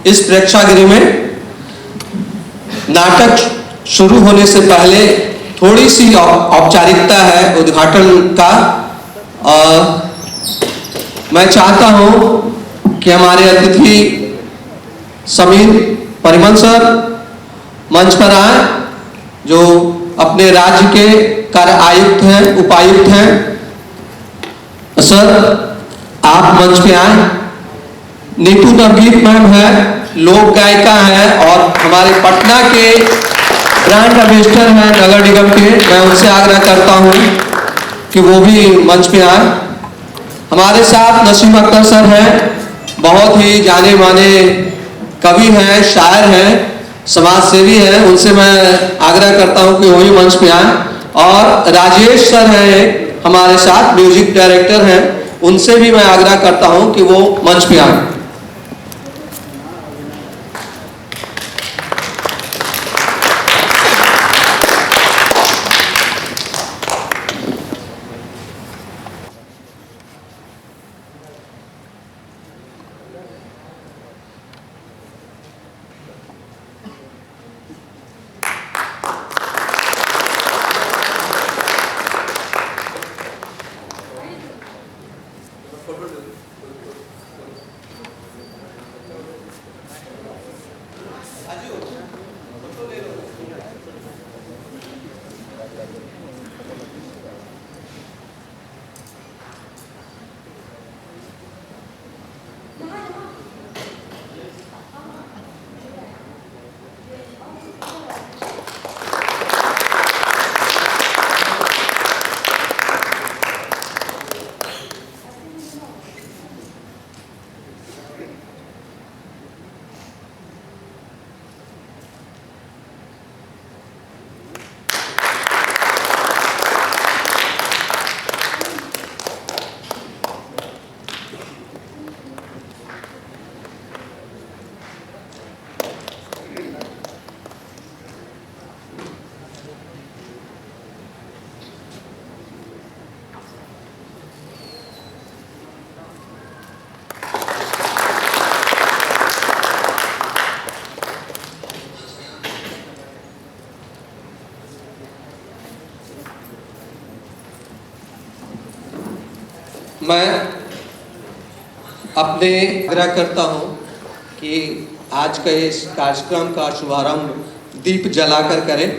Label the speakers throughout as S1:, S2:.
S1: इस प्रेक्षागृह में नाटक शुरू होने से पहले थोड़ी सी औपचारिकता है उद्घाटन का। मैं चाहता हूं कि हमारे अतिथि समीर परिमल सर मंच पर आए, जो अपने राज्य के कार्य आयुक्त हैं, उपायुक्त हैं। सर आप मंच पे आए। नीतू नवगीत मैम है, लोक गायिका है और हमारे पटना के ब्रांड एम्बेसडर हैं नगर निगम के। मैं उनसे आग्रह करता हूं कि वो भी मंच पे आए। हमारे साथ नसीम अख्तर सर हैं, बहुत ही जाने माने कवि हैं, शायर हैं, समाज सेवी हैं। उनसे मैं आग्रह करता हूं कि वो भी मंच पे आए। और राजेश सर हैं हमारे साथ, म्यूजिक डायरेक्टर हैं, उनसे भी मैं आग्रह करता हूं कि वो मंच पे आए। मैं अपने आग्रह करता हूं कि आज के इस कार्यक्रम का शुभारंभ दीप जलाकर करें।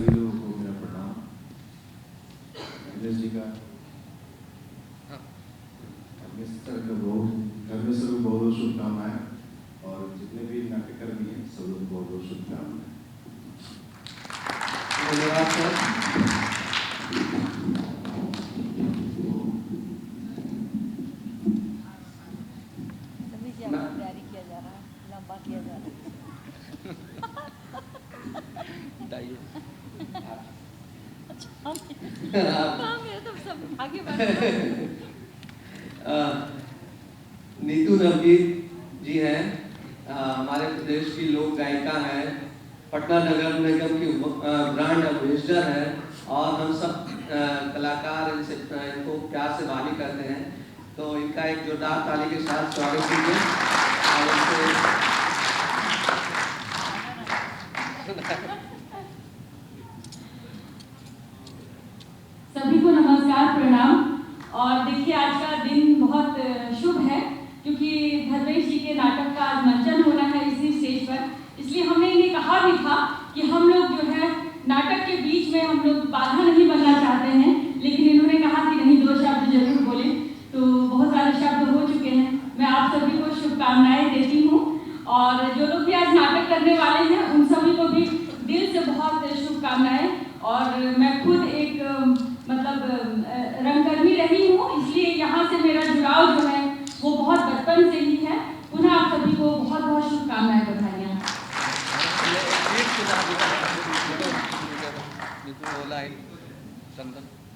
S2: सभी लोगों को मेरा प्रणाम। जी का घर में सभी बहुत बहुत शुभकामनाएं, और जितने भी नाट्यकर्मी हैं सब लोग बहुत बहुत शुभकामनाएं।
S1: धन्यवाद सर।
S3: तैयारी किया जा रहा है, लंबा किया जा रहा है। तो सब आगे
S1: नीतू नवगीत जी हैं, हमारे प्रदेश की लोक गायिका हैं, पटना नगर निगम की ब्रांड एम्बेसडर हैं, और हम सब कलाकार इनको प्यार से भाली करते हैं। तो इनका एक जोरदार ताली के साथ स्वागत कीजिए।
S4: सभी को नमस्कार, प्रणाम। और देखिए, आज का दिन बहुत शुभ है क्योंकि धर्मेश जी के नाटक का आज मंचन होना है इसी स्टेज पर। इसलिए हमने इन्हें कहा भी था कि हम लोग जो है नाटक के बीच में हम लोग बाधा नहीं बनना चाहते हैं, लेकिन इन्होंने कहा कि नहीं, 2 शब्द जरूर बोले। तो बहुत सारे शब्द हो चुके हैं। मैं आप सभी को शुभकामनाएं देती हूँ, और जो लोग भी आज नाटक करने वाले हैं उन सभी को भी दिल से बहुत शुभकामनाएं। और मैं खुद एक रंगकर्मी रही हूँ, इसलिए यहाँ से मेरा जुड़ाव जो है वो बहुत बचपन से ही है। पुनः आप सभी को बहुत बहुत शुभकामनाएं, बधाइयाँ।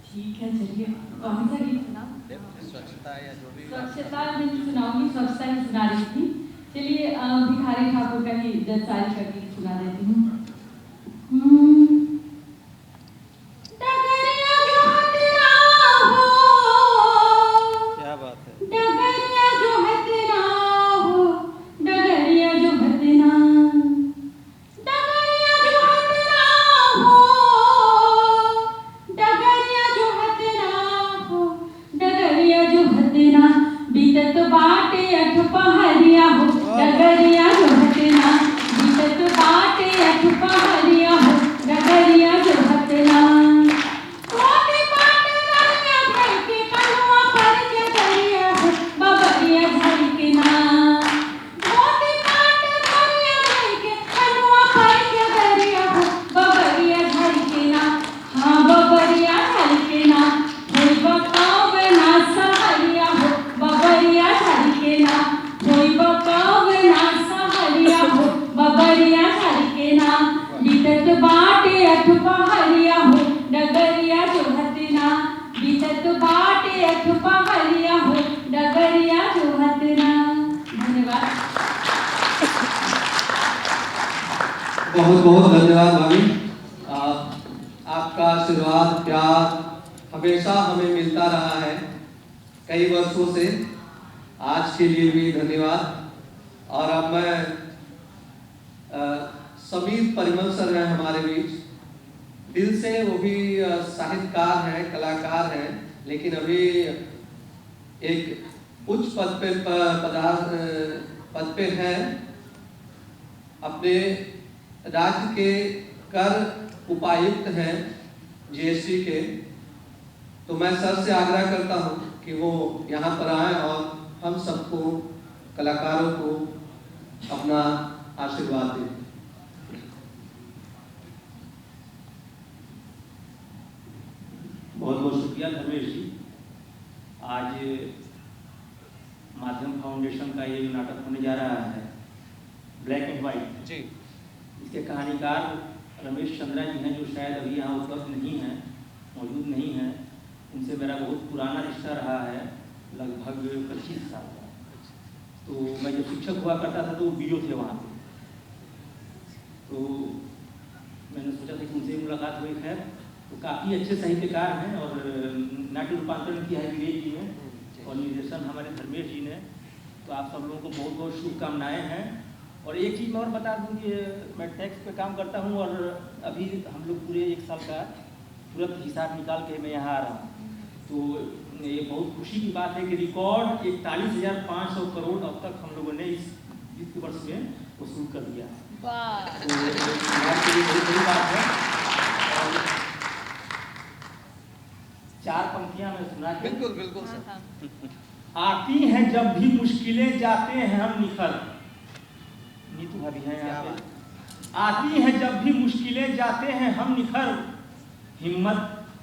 S4: ठीक है, चलिए कौन सा गीत सुना?
S1: स्वच्छता या जो भी
S4: स्वच्छता नहीं सुनाऊंगी, स्वच्छता ही सुना रही थी। चलिए भिखारी ठाकुर का ही जलसारी का गीत सुना देती हूँ।
S1: क्या बात है।
S4: डगरिया जो हतना हो, डगरिया जो हतना, डगरिया जो हतना हो, डगरिया जो हतना हो, डगरिया जो हतना, बीतत बाटे अठ पहरिया हो, डगरिया जो हतना, बीतत बाटे अठ पहरिया हो, डगरिया जो हतना। कोटि बाट रंगा घर के कलवा पर जगरिया हो, बबरिया घर के ना। कोटि बाट रंगा घर के कलवा पर जगरिया हो, बबरिया घर के ना। हाँ, बबरिया घर के ना। कोई बकाव ना सहरिया हो, बबरिया घर के ना। कोई बकाव ना सहरिया हो, बबरिया घर के ना। बीतत बाटे अठ पहरिया हो, डगरिया जो हतना, बीतत बाटे अठ पहरिया हो, डगरिया जो हतना। धन्यवाद।
S1: बहुत बहुत धन्यवाद भाभी। आपका आशीर्वाद, प्यार हमेशा हमें मिलता रहा है कई वर्षों से। आज के लिए भी धन्यवाद। और अब मैं समीर परिमल सर हैं हमारे बीच, दिल से वो भी साहित्यकार हैं, कलाकार हैं, लेकिन अभी एक उच्च पद पे हैं। अपने राज्य के कर उपायुक्त हैं जीएसटी के। तो मैं सर से आग्रह करता हूं कि वो यहाँ पर आएं और हम सबको, कलाकारों को अपना आशीर्वाद दें।
S5: बहुत बहुत शुक्रिया धर्मेश जी। आज माध्यम फाउंडेशन का ये नाटक होने जा रहा है, ब्लैक एंड व्हाइट जी। इसके कहानीकार रमेश चंद्रा जी हैं, जो शायद अभी यहाँ उपलब्ध नहीं हैं, मौजूद नहीं हैं। उनसे मेरा बहुत पुराना रिश्ता रहा है, लगभग 25 साल का। तो मैं जब शिक्षक हुआ करता था तो वो बीओ थे वहाँ पे। तो मैंने सोचा था कि उनसे मुलाकात हुई। खैर, तो काफ़ी अच्छे साहित्यकार हैं, और नाट्य रूपांतरण किया है विवेक जी ने, और निर्देशन हमारे धर्मेश जी ने। तो आप सब लोगों को बहुत बहुत शुभकामनाएँ हैं। और एक चीज़ मैं और बता दूं कि मैं टैक्स पे काम करता हूं, और अभी हम लोग पूरे 1 साल का तुरंत हिसाब निकाल के मैं यहाँ आ रहा हूँ। तो ये बहुत खुशी की बात है कि रिकॉर्ड 41,500 करोड़ अब तक हम लोगों ने इस वित्त वर्ष में वसूल कर दिया। तो ये बहुत बड़ी बात है। पंक्तियां मैं सुना के
S1: बिल्कुल बिल्कुल
S3: हाँ,
S1: सर।
S3: हाँ।
S5: आती हैं जब भी मुश्किलें जाते हैं हम निखर। नीतू भाभी हैं यहाँ पे। आती हैं जब भी मुश्किलें जाते हैं हम निखर, हिम्मत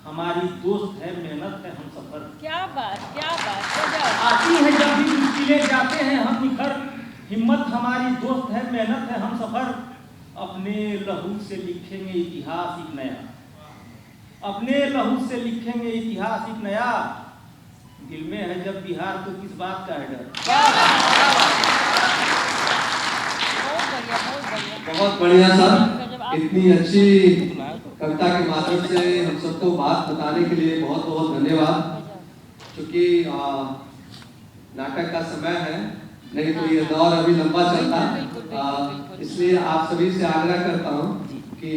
S5: हमारी दोस्त है, मेहनत है हम सफर।
S3: क्या बात गजब।
S5: आती हैं जब भी मुश्किलें जाते हैं हम निखर, हिम्मत हमारी दोस्त है, मेहनत है हम सफर। अपने लहू से लिखेंगे इतिहास एक नया, अपने लहू से लिखेंगे इतिहास एक नया। दिल में है जब बिहार तो किस बात का है डर।
S3: बहुत बढ़िया
S1: बहुत बढ़िया
S3: गजब।
S1: सर,
S3: आप-
S1: इतनी अच्छी कविता के माध्यम से हम सबको बात बताने के लिए बहुत बहुत धन्यवाद।
S3: गजब।
S1: क्योंकि नाटक का समय है, नहीं तो ये दौर अभी लंबा चलता।
S3: बिल्कुल।
S1: इसलिए आप सभी से आग्रह करता हूँ कि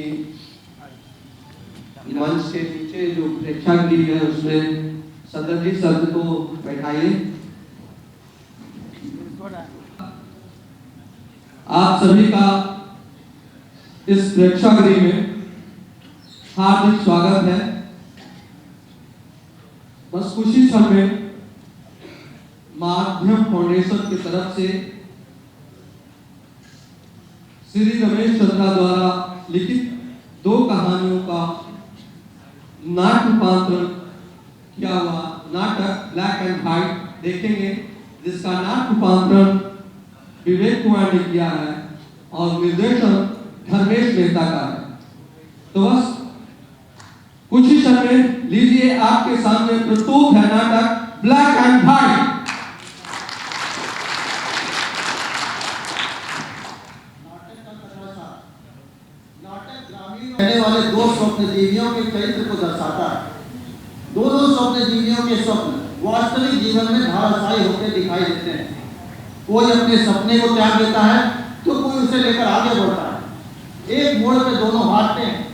S1: मंच के नीचे जो प्रेक्षागृह है उसमें सदर जी शब्द को बैठाइए। आप सभी का इस प्रेक्षागृह में हार्दिक स्वागत है। बस कुछ ही क्षण में माध्यम फाउंडेशन की तरफ से श्री रमेश चंद्रा द्वारा लिखित 2 कहानियों का नाट्य रूपांतरण किया हुआ नाटक ब्लैक एंड व्हाइट देखेंगे, जिसका नाट्य रूपांतरण विवेक कुमार ने किया है और निर्देशन धर्मेश मेहता का है। तो बस कुछ ही क्षण में लीजिए आपके सामने प्रस्तुत है नाटक ब्लैक एंड व्हाइट।
S6: रहने वाले 2 स्वप्नजीवियों के चरित्र को दर्शाता है। दोनों स्वप्नजीवियों के स्वप्न वास्तविक जीवन में धाराशायी होकर दिखाई देते हैं। कोई अपने सपने को त्याग देता है तो कोई उसे लेकर आगे बढ़ता है। एक मोड़ पे दोनों हारते हैं।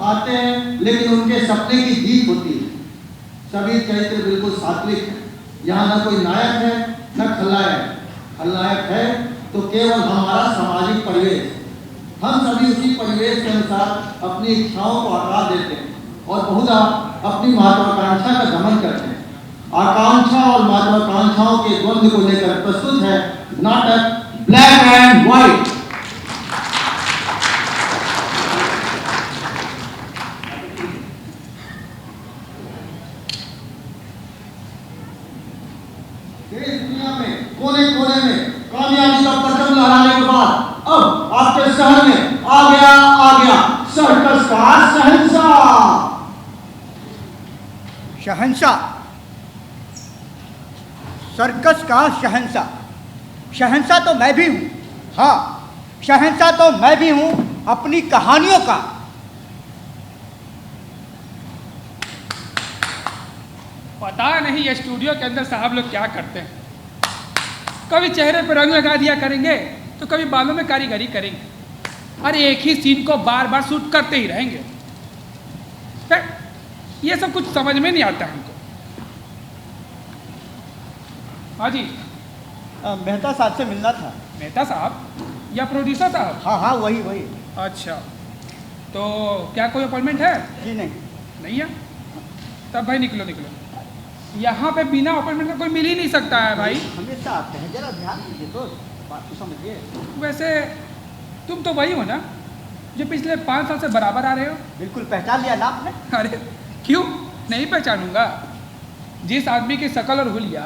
S6: आते हैं, लेकिन उनके सपने की जीत होती है। सभी चरित्र बिल्कुल सात्विक हैं। यहाँ न कोई नायक है न खलनायक। खलनायक है तो केवल हमारा सामाजिक परिवेश। हम सभी उसी परिवेश के अनुसार अपनी इच्छाओं को आकार देते हैं और बहुधा अपनी महत्वाकांक्षा का दमन करते हैं। आकांक्षा और महत्वाकांक्षाओं के द्वंद्व को लेकर प्रस्तुत है नाटक ब्लैक एंड व्हाइट। कोने कोने में कामयाबी का परचम लहराने के बाद अब आपके शहर में आ गया सर्कस का शहंशाह।
S7: सर्कस का शहंशाह। शहंशाह तो मैं भी हूँ। हाँ, शहंशाह तो मैं भी हूँ अपनी कहानियों का।
S8: पता नहीं ये स्टूडियो के अंदर साहब लोग क्या करते हैं। कभी चेहरे पर रंग लगा दिया करेंगे तो कभी बालों में कारीगरी करेंगे और एक ही सीन को बार बार शूट करते ही रहेंगे। ये सब कुछ समझ में नहीं आता हमको। हाँ जी,
S7: मेहता साहब से मिलना था।
S8: मेहता साहब या प्रोड्यूसर साहब?
S7: हाँ, वही।
S8: अच्छा, तो क्या कोई अपॉइंटमेंट है?
S7: जी नहीं
S8: है। तब भाई निकलो। यहाँ पे बिना अपॉइंटमेंट का कोई मिल ही नहीं सकता है भाई।
S7: हमेशा आते हैं, जरा ध्यान दीजिए तो बात को समझिए।
S8: वैसे तुम तो वही हो ना जो पिछले 5 साल से बराबर आ रहे हो?
S7: बिल्कुल पहचान लिया ना आपने?
S8: अरे क्यों नहीं पहचानूंगा? जिस आदमी की शकल और हुलिया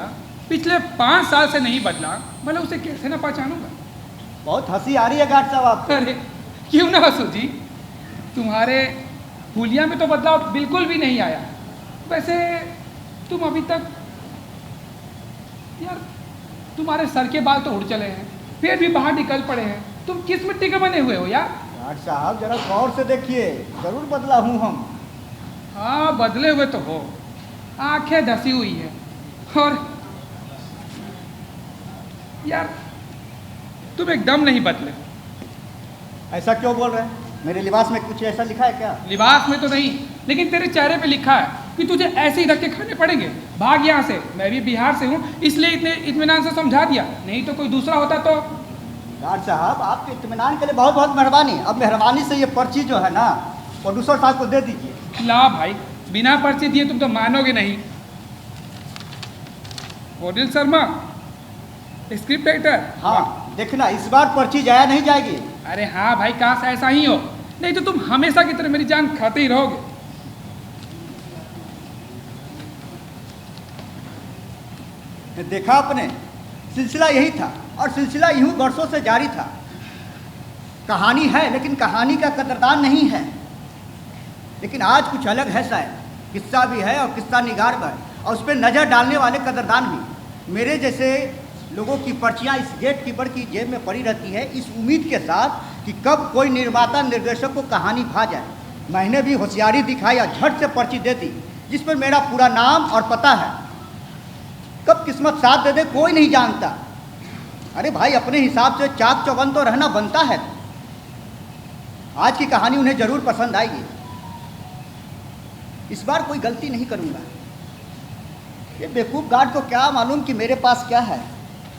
S8: पिछले 5 साल से नहीं बदला, भला उसे कैसे ना पहचानूंगा?
S7: बहुत हंसी आ रही है गार्ड साहब आपको।
S8: अरे क्यों ना हंसू जी, तुम्हारे हुलिया में तो बदलाव बिल्कुल भी नहीं आया। वैसे तुम अभी तक यार, तुम्हारे सर के बाल तो उड़ चले हैं, फिर भी बाहर निकल पड़े हैं। तुम किस मिट्टी के बने हुए हो यार?
S7: गार्ड साहब जरा गौर से देखिए, जरूर बदला हूँ हम।
S8: हाँ, बदले हुए तो हो, आंखें धसी हुई है। और यार तुम एकदम नहीं बदले।
S7: ऐसा क्यों बोल रहे हैं? मेरे लिबास में कुछ ऐसा लिखा है क्या?
S8: लिबास में तो नहीं, लेकिन तेरे चेहरे पे लिखा है कि तुझे ऐसे ही धक्के खाने पड़ेंगे, भाग यहाँ से। मैं भी बिहार से हूँ, इसलिए इतने इत्मीनान से समझा दिया, नहीं तो कोई दूसरा होता तो।
S7: गार्ड साहब, आपके इत्मीनान के लिए बहुत बहुत मेहरबानी। अब मेहरबानी से ये पर्ची जो है ना प्रोड्यूसर साहब को दे दीजिए।
S8: ला भाई, बिना पर्ची दिए तुम तो मानोगे नहीं। होडिल शर्मा, स्क्रिप्ट राइटर।
S7: हाँ देखना, इस बार पर्ची जाया नहीं जाएगी।
S8: अरे हाँ भाई, काश ऐसा ही हो, नहीं तो तुम हमेशा की तरह मेरी जान खाते ही रहोगे।
S7: देखा आपने, सिलसिला यही था और सिलसिला यूं वर्षों से जारी था। कहानी है लेकिन कहानी का कदरदान नहीं है। लेकिन आज कुछ अलग है शायद, किस्सा भी है और किस्सा निगार भी है, और उस पर नज़र डालने वाले कदरदान भी। मेरे जैसे लोगों की पर्चियाँ इस गेट कीपर की जेब में पड़ी रहती है, इस उम्मीद के साथ कि कब कोई निर्माता निर्देशक को कहानी भा जाए। मैंने भी होशियारी दिखाई और झट से पर्ची दे दी, जिस पर मेरा पूरा नाम और पता है। कब किस्मत साथ दे दे कोई नहीं जानता। अरे भाई, अपने हिसाब से चाक चौबंद तो रहना बनता है। आज की कहानी उन्हें जरूर पसंद आएगी। इस बार कोई गलती नहीं करूंगा। ये बेवकूफ़ गार्ड को क्या मालूम कि मेरे पास क्या है।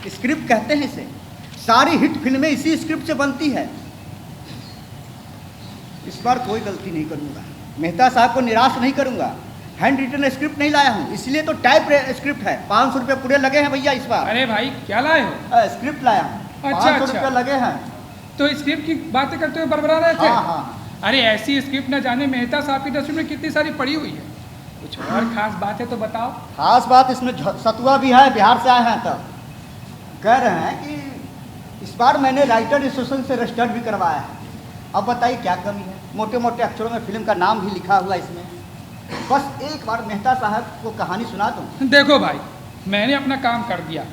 S7: स्क्रिप्ट कहते हैं इसे, सारी हिट फिल्में इसी स्क्रिप्ट से बनती है। इस बार कोई गलती नहीं करूंगा। मेहता साहब को निराश नहीं करूंगा। हैंड रिटन स्क्रिप्ट नहीं लाया हूँ, इसलिए तो टाइप स्क्रिप्ट है। 500 रुपये पूरे लगे हैं भैया इस बार।
S8: अरे भाई, क्या लाए हो?
S7: स्क्रिप्ट लाया हूँ,
S8: अच्छा,
S7: 500 रुपये लगे हैं।
S8: तो स्क्रिप्ट की बातें करते हुए बरबरा रहे थे?
S7: हाँ हाँ।
S8: अरे ऐसी स्क्रिप्ट न जाने मेहता साहब की तस्वीर में कितनी सारी पड़ी हुई है। कुछ और खास बात है तो बताओ।
S7: खास बात इसमें सतुआ भी है, बिहार से आए हैं। तब कह रहे हैं कि इस बार मैंने राइटर एसोसिएशन से रजिस्टर्ड भी करवाया है। अब बताइए क्या कमी है। मोटे मोटे अक्षरों में फिल्म का नाम भी लिखा हुआ इसमें। बस एक बार मेहता साहब को कहानी सुना दूँ।
S8: देखो भाई, मैंने अपना काम कर दिया,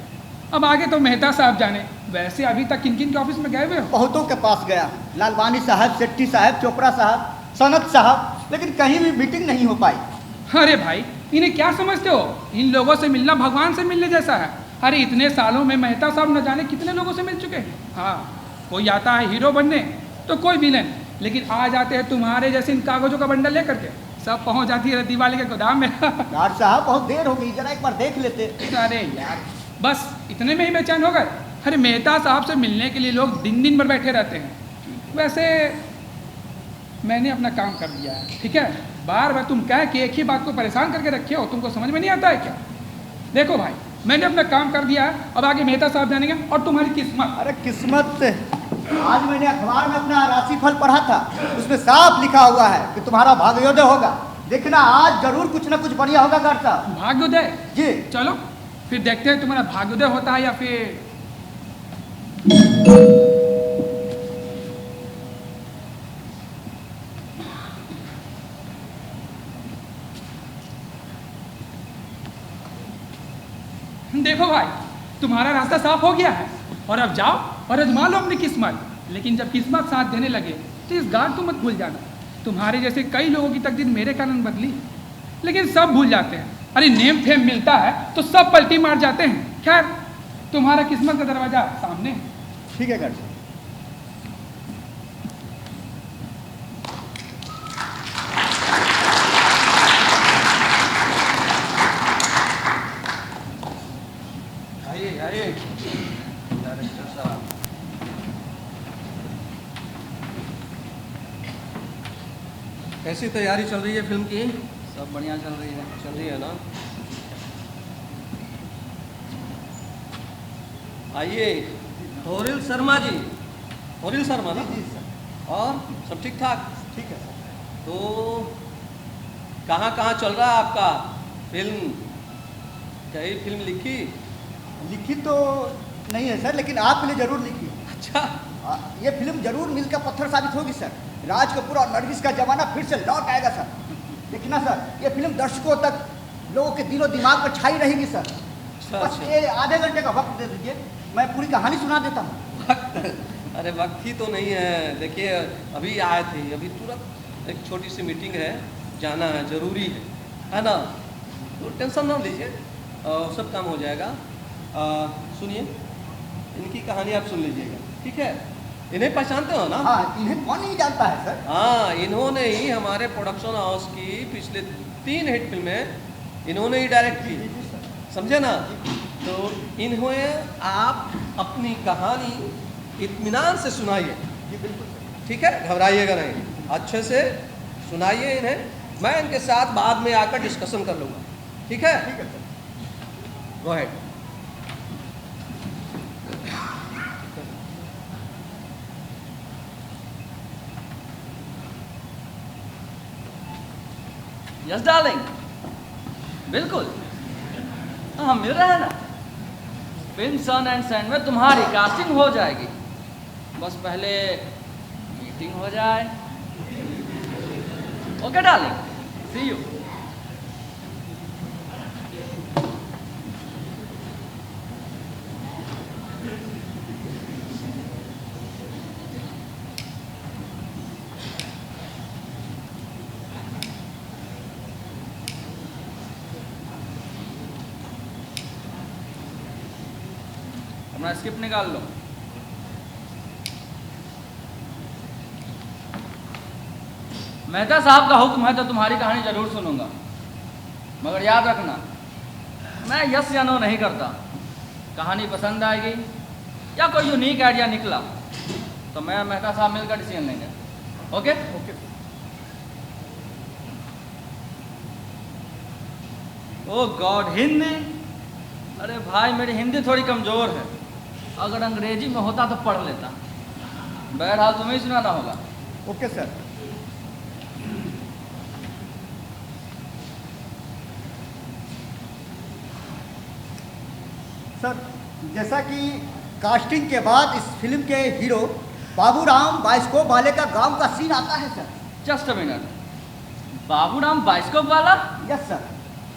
S8: अब आगे तो मेहता साहब जाने। वैसे अभी तक किन किन के ऑफिस में गए हुए हो?
S7: बहुतों के पास गया, लालवानी साहब, सेट्टी साहब, चोपड़ा साहब, सनत साहब, लेकिन कहीं भी मीटिंग नहीं हो पाई।
S8: अरे भाई, इन्हें क्या समझते हो? इन लोगों से मिलना भगवान से मिलने जैसा है। अरे इतने सालों में मेहता साहब न जाने कितने लोगों से मिल चुके हैं। हाँ, कोई आता है हीरो बनने तो कोई विलेन, लेकिन आ जाते हैं तुम्हारे जैसे इन कागजों का बंडल लेकर के। सब पहुंच जाती है दिवाली के गोदाम में।
S7: गार्ड साहब, बहुत देर हो गई, जरा एक बार देख लेते।
S8: अरे यार, बस इतने में ही बेचैन हो गए? अरे मेहता साहब से मिलने के लिए लोग दिन दिन भर बैठे रहते हैं। वैसे मैंने अपना काम कर दिया है, ठीक है? बार बार तुम कह के एक ही बात को परेशान करके रखे हो, तुमको समझ में नहीं आता है क्या? देखो भाई, मैंने अपना काम कर दिया है, अब आगे मेहता साहब जानेंगे। और तुम्हारी किस्मत।
S7: अरे किस्मत, आज मैंने अखबार में अपना राशिफल पढ़ा था, उसमें साफ लिखा हुआ है कि तुम्हारा भाग्योदय होगा। देखना आज जरूर कुछ ना कुछ बढ़िया होगा गार्ड साहब।
S8: भाग्योदय?
S7: जी।
S8: चलो फिर देखते हैं तुम्हारा भाग्योदय होता है या फिर। देखो भाई, तुम्हारा रास्ता साफ हो गया है, और अब जाओ और आजमा लो अपनी किस्मत। लेकिन जब किस्मत साथ देने लगे तो इस गार्ड को मत भूल जाना। तुम्हारे जैसे कई लोगों की तकदीर मेरे कारण बदली, लेकिन सब भूल जाते हैं। अरे नेम फेम मिलता है तो सब पलटी मार जाते हैं। खैर, तुम्हारा किस्मत का दरवाजा सामने है।
S7: ठीक है गार्ड साहब।
S1: डायरेक्टर साहब, कैसी तैयारी चल रही है फिल्म की?
S3: सब बढ़िया चल रही है ना? आइए, होरिल शर्मा जी। होरिल शर्मा ना?
S7: जी सर।
S3: और सब ठीक ठाक?
S7: ठीक है सर।
S3: तो कहाँ कहाँ चल रहा है आपका फिल्म? कई फिल्म लिखी?
S7: लिखी तो नहीं है सर, लेकिन आपके लिए जरूर लिखी है।
S3: अच्छा।
S7: ये फिल्म जरूर मील का पत्थर साबित होगी सर। राज कपूर और नरगिस का जमाना फिर से लौट आएगा सर। देखना सर, ये फिल्म दर्शकों तक, लोगों के दिलो दिमाग पर छाई रहेगी सर। बस ये आधे घंटे का वक्त दे दीजिए, मैं पूरी कहानी सुना देता हूँ।
S3: वक्त? अरे वक्त ही तो नहीं है। देखिए, अभी आए थे, अभी तुरंत एक छोटी सी मीटिंग है, जाना है, ज़रूरी है ना? तो टेंशन ना लीजिए, सब काम हो जाएगा। सुनिए, इनकी कहानी आप सुन लीजिएगा, ठीक है? इन्हें पहचानते हो ना?
S7: हाँ, इन्हें कौन नहीं जानता है सर।
S3: हाँ, इन्होंने ही हमारे प्रोडक्शन हाउस की पिछले 3 हिट फिल्में इन्होंने ही डायरेक्ट की, समझे ना। तो इन्होंने आप अपनी कहानी इत्मीनान से सुनाइए, ठीक है, घबराइएगा नहीं, अच्छे से सुनाइए इन्हें। मैं इनके साथ बाद में आकर डिस्कशन कर लूँगा, ठीक है। Go ahead.
S9: यस डार्लिंग, बिल्कुल, हाँ मिल रहा है ना। फिल्म सन एंड सैंड में तुम्हारी कास्टिंग हो जाएगी, बस पहले मीटिंग हो जाए। Okay darling, see you. अपना स्क्रिप्ट निकाल लो। मेहता साहब का हुक्म है तो तुम्हारी कहानी जरूर सुनूंगा, मगर याद रखना मैं यस या नो नहीं करता। कहानी पसंद आएगी या कोई यूनिक आइडिया निकला तो मैं मेहता साहब मिलकर डिसीजन लेंगे। Okay okay. Oh god, Hindi? अरे भाई मेरी हिंदी थोड़ी कमज़ोर है, अगर अंग्रेजी में होता तो पढ़ लेता। बहरहाल तुम्हें ही सुनाना होगा।
S7: Okay sir. सर, जैसा कि कास्टिंग के बाद इस फिल्म के हीरो बाबूराम बाइस्कोप वाले का गांव का सीन आता है sir.
S9: Just a minute, Baburam bioscope वाला?
S7: Yes sir.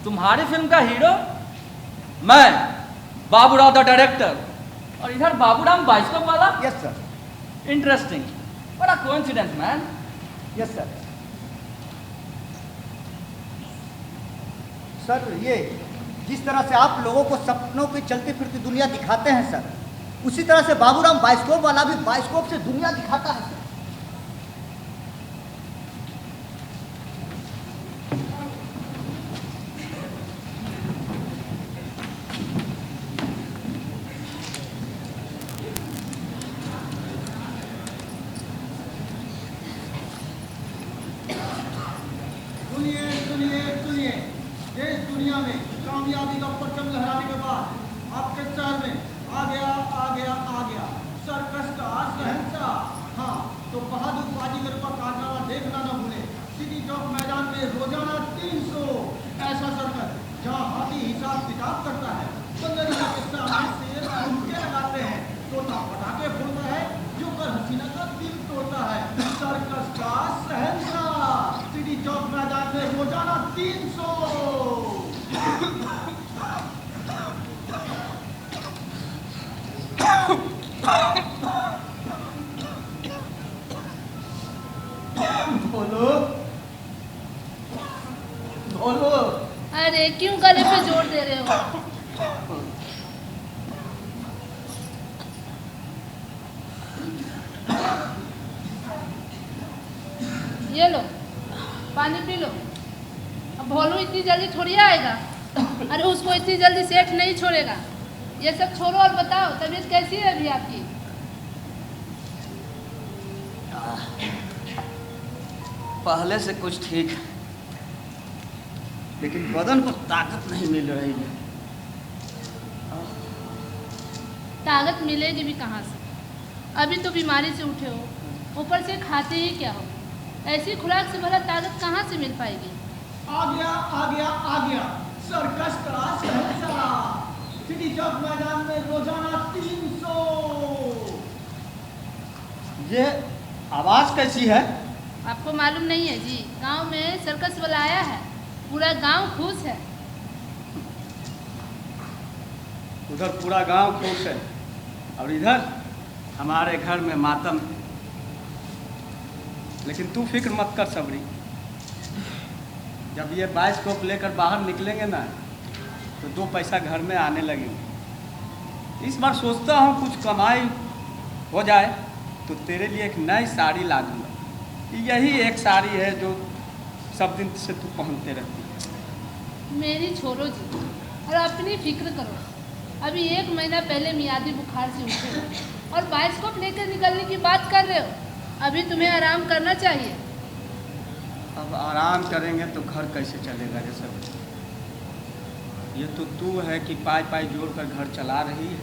S9: तुम्हारी फिल्म का हीरो मैं, बाबूराव द डायरेक्टर, और इधर बाबूराम बाइस्कोप वाला?
S7: Yes sir.
S9: इंटरेस्टिंग, बड़ा coincidence man.
S7: Yes sir. Sir, ये जिस तरह से आप लोगों को सपनों की चलती फिरती दुनिया दिखाते हैं सर, उसी तरह से बाबूराम बाइस्कोप वाला भी बाइस्कोप से दुनिया दिखाता है सर।
S6: सुनिए सुनिए सुनिए, देश दुनिया में कामयाबी का परचम लहराने के बाद आपके शहर में आ गया सर्कस का शहंशाह। हाँ, तो बहादुर बाजीगर का कारनामा देखना न भूले। सिटी चौक मैदान में रोजाना 300 ऐसा सर्कस जहाँ हाथी हिसाब किताब करता है, बंदरिया के सामने शेर घूमके लगाते हैं, तोता पटाखे फोड़ता है, जोकर हसीना का दिल तोड़ता है। सर्कस का शहंशाह सिटी चौक मैदान में रोजाना 300। बोलो बोलो।
S10: अरे क्यों गले पे जोर दे रहे हो? ये लो पानी पी लो। अब भोलू इतनी जल्दी थोड़ी आएगा, अरे उसको इतनी जल्दी सेठ नहीं छोड़ेगा। ये सब छोड़ो और बताओ तबीयत कैसी है अभी आपकी?
S9: पहले से कुछ ठीक है, लेकिन बदन को ताकत नहीं मिल रही है।
S10: ताकत मिलेगी भी कहाँ से? अभी तो बीमारी से उठे हो, ऊपर से खाते ही क्या हो? ऐसी खुराक से भला ताकत कहाँ से मिल पाएगी?
S6: आ गया सर्कस का शहंशाह सिटी चौक मैदान में रोजाना 300।
S7: ये आवाज़ कैसी है?
S10: आपको मालूम नहीं है जी, गांव में सर्कस वाला आया है, पूरा गांव खुश है।
S7: उधर पूरा गांव खुश है और इधर हमारे घर में मातम है। लेकिन तू फिक्र मत कर सबरी, जब ये बाइस्कोप लेकर बाहर निकलेंगे ना तो 2 पैसा घर में आने लगेंगे। इस बार सोचता हूँ कुछ कमाई हो जाए तो तेरे लिए एक नई साड़ी ला दूँगा। यही एक साड़ी है जो सब दिन से तू पहनते रहती है।
S10: मेरी छोड़ो जी और अपनी फिक्र करो। अभी 1 महीना पहले मियादी बुखार से उठे हो और बाइस्कोप लेकर निकलने की बात कर रहे हो। अभी तुम्हें आराम करना चाहिए।
S7: अब आराम करेंगे तो घर कैसे चलेगा ये सब? ये तो तू है कि पाई पाई जोड़ कर घर चला रही है,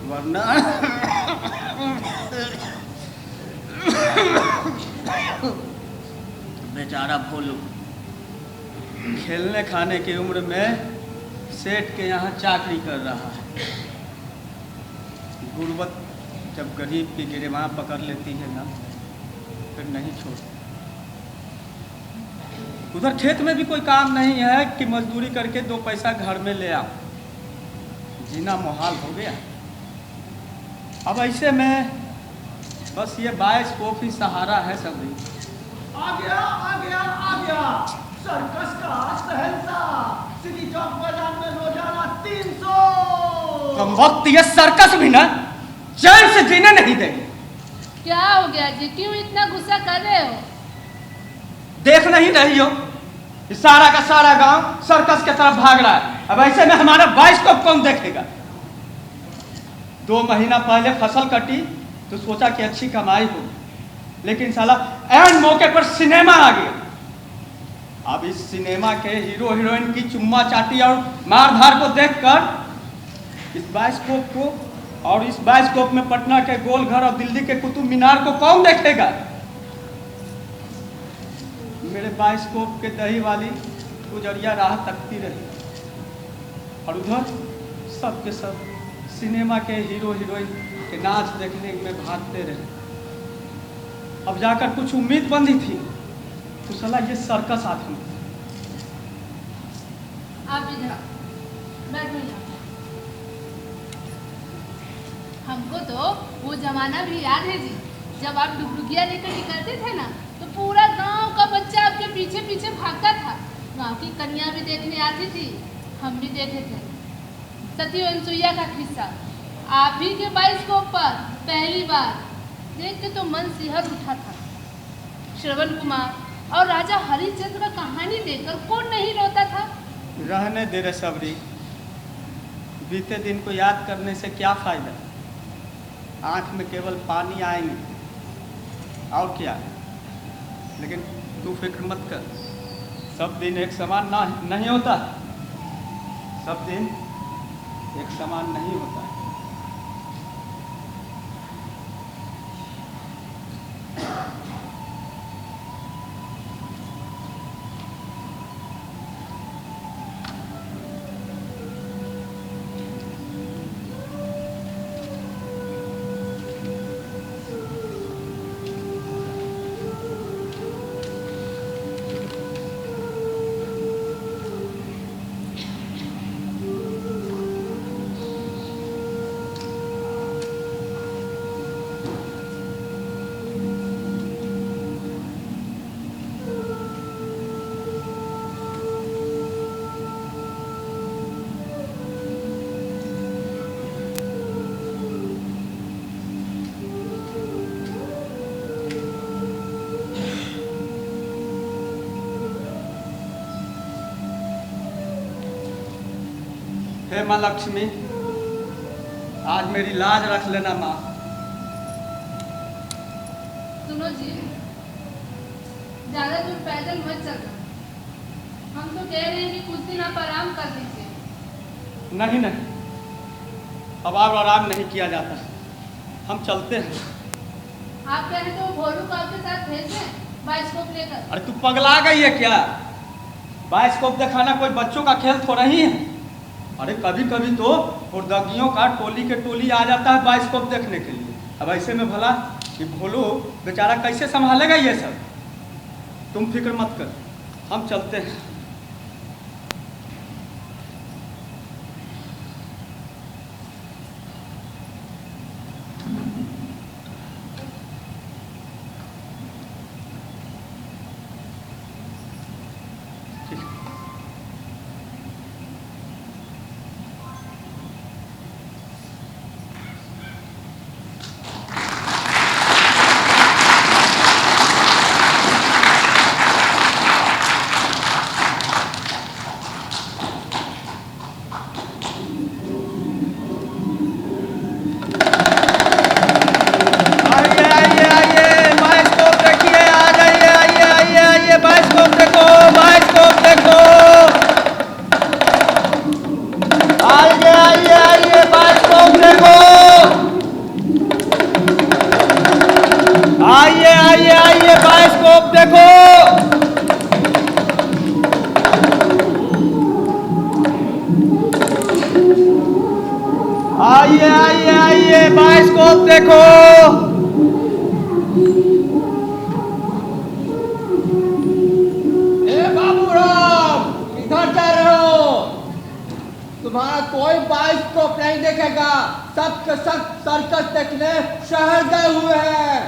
S7: वरना बेचारा भोलू खेलने खाने की उम्र में सेठ के यहाँ चाकरी कर रहा है। गुर्बत जब गरीब की गिरबां पकड़ लेती है ना, फिर नहीं छोड़ती। उधर खेत में भी कोई काम नहीं है कि मजदूरी करके 2 पैसा घर में ले आओ। जीना मुहाल हो गया। अब ऐसे में बस ये बाइस्कोप ही सहारा है सभी।
S6: आ गया सर्कस का शहंशाह सिटी चौक बाजार में रोजाना 300।
S7: कम वक्त ये सर्कस भी ना चैन से जीने नहीं देंगे।
S10: क्या हो गया जी, क्यों इतना गुस्सा कर रहे हो?
S7: देख नहीं रही हो सारा का सारा गांव सर्कस की तरफ भाग रहा है। अब ऐसे में हमारा बाइस्कोप कौन देखेगा? 2 महीना पहले फसल कटी तो सोचा कि अच्छी कमाई हो, लेकिन साला एंड मौके पर सिनेमा आ गया। अब इस सिनेमा के हीरो हीरोइन की चुम्मा चाटी और मारधार को देखकर इस बाइस्कोप को और इस बाइस्कोप में पटना के गोलघर और दिल्ली के कुतुब मीनार को कौन देखेगा? मेरे बाइस्कोप के दही वाली गुजरिया राह तकती रही और उधर सब के सब सिनेमा के हीरो हीरोइन के नाच देखने में भागते रहे। अब जाकर कुछ उम्मीद बंधी थी तो साला ये सर्कस आदमी।
S10: आप इधर बैठो यहाँ। हमको तो वो जमाना भी याद है जी, जब आप डुगडुगिया लेकर निकलते थे ना तो पूरा गांव का बच्चा आपके पीछे पीछे भागता था। गांव की कन्या भी देखने आती थी, हम भी देखे थे। सती अनसुईया का किस्सा आप ही के बाइस्कोप पर पहली बार देख के तो मन सिहर उठा था। श्रवण कुमार और राजा हरिश्चंद्र का कहानी देखकर कौन नहीं रोता था?
S7: रहने दे रे सबरी, बीते दिन को याद करने से क्या फायदा? आंख में केवल पानी आएंगे और क्या। लेकिन तू फिक्र मत कर, सब दिन एक समान नहीं होता। सब दिन एक समान नहीं होता। हे माँ लक्ष्मी, आज मेरी लाज रख लेना माँ।
S10: सुनो जी, ज्यादा दूर पैदल मत चलना। हम तो कह रहे हैं कि कुछ दिन आप आराम कर लीजिए।
S7: नहीं नहीं, अब आराम नहीं किया जाता, हम चलते हैं।
S10: आप कहें तो भोलू को आपके साथ भेज दें बाइस्कोप लेकर।
S7: अरे तू पगला गई है क्या? बाइस्कोप दिखाना कोई बच्चों का खेल थोड़ा ही है। अरे कभी कभी तो हुर्दगियों का टोली के टोली आ जाता है बाइस्कोप देखने के लिए। अब ऐसे में भला कि भोलू बेचारा कैसे संभालेगा ये सब? तुम फिक्र मत कर, हम चलते हैं। आइए बाइस्कोप देखो।
S11: ए बाबूराम, किधर जा रहे हो? तुम्हारा कोई बाइस्कोप नहीं देखेगा, सब के सब सर्कस देखने शहर गए हुए हैं।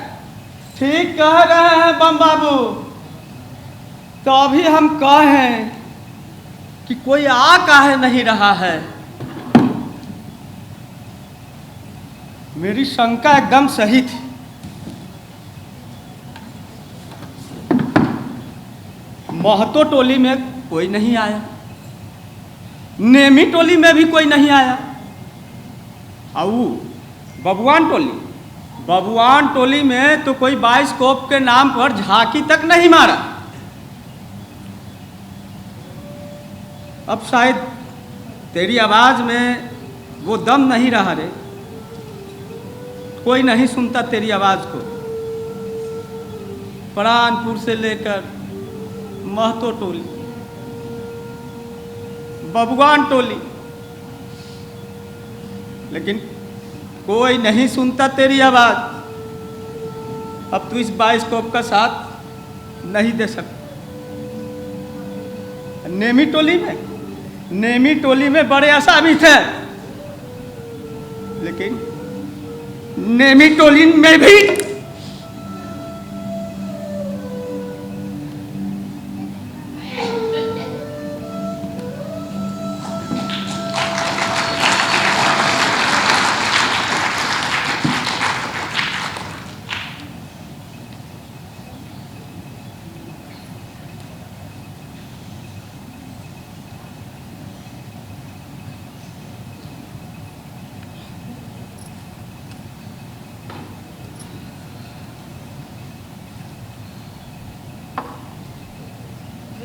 S7: ठीक कह रहे हैं बम बाबू। तो अभी हम कहें कि कोई आ काहे नहीं रहा है। मेरी शंका एकदम सही थी। महतो टोली में कोई नहीं आया, नेमी टोली में भी कोई नहीं आया, आऊ बबुआन टोली में तो कोई बाइस्कोप के नाम पर झांकी तक नहीं मारा। अब शायद तेरी आवाज में वो दम नहीं रहा रे, कोई नहीं सुनता तेरी आवाज को। प्राणपुर से लेकर महतो टोली, बबुआन टोली, लेकिन कोई नहीं सुनता तेरी आवाज। अब तू इस बाइस्कोप का साथ नहीं दे सकता। नेमी टोली में बड़े आसामी थे, लेकिन नेमी टोली में भी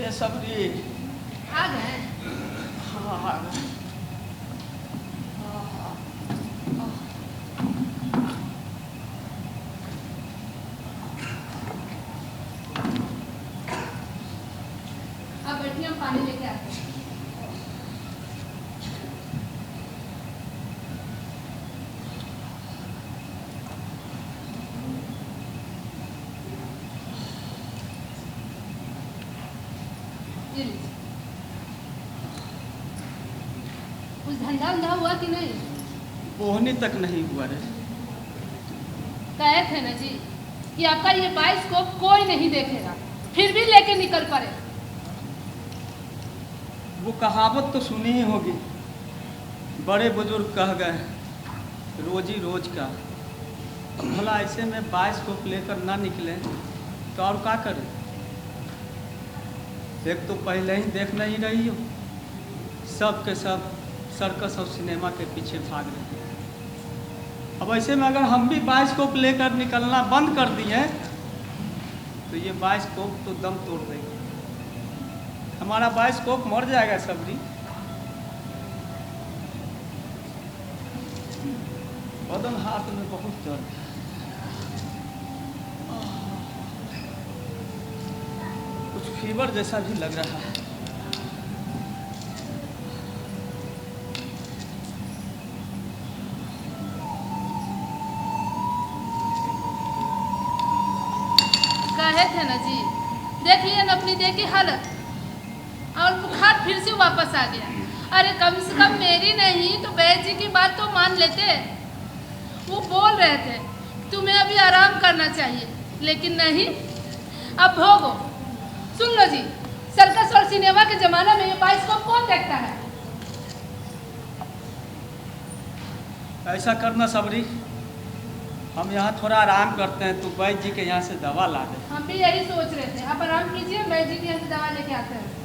S7: सबरी
S10: आ गए। अब बैठिए, हम पानी लेके आते हैं। कुछ धंधा उंधा हुआ कि नहीं?
S7: बोहनी तक नहीं हुआ रे।
S10: कहे थे ना जी कि आपका ये बाइस्कोप कोई नहीं देखेगा, फिर भी लेके निकल पड़े।
S7: वो कहावत तो सुनी ही होगी, बड़े बुजुर्ग कह गए रोजी रोज का। भला ऐसे में बाइस्कोप लेकर ना निकले तो और क्या करें। एक तो पहले ही देख नहीं रही हो, सब के सब सर्कस और सिनेमा के पीछे भाग रहे हैं। अब ऐसे में अगर हम भी बाइस्कोप लेकर निकलना बंद कर दिए तो ये बाइस्कोप तो दम तोड़ देगी, हमारा बाइस्कोप मर जाएगा सबरी। बदन हाथ में बहुत दर्द है। कुछ फीवर जैसा भी लग रहा है।
S10: कहे थे ना जी, देख लिए ना अपनी देह की हालत, और बुखार फिर से वापस आ गया। अरे कम से कम मेरी नहीं तो बैद जी की बात तो मान लेते। वो बोल रहे थे तुम्हें अभी आराम करना चाहिए, लेकिन नहीं, अब भोगो। सुन लो जी, सर्कस और सिनेमा के जमाना में ये बाइस्कोप कौन देखता है?
S7: ऐसा करना सबरी, हम यहाँ थोड़ा आराम करते हैं, तो वैद्य जी के यहाँ से दवा ला दे।
S10: हम भी यही सोच रहे थे, आप आराम कीजिए, वैद्य जी के यहाँ से दवा लेके आते हैं।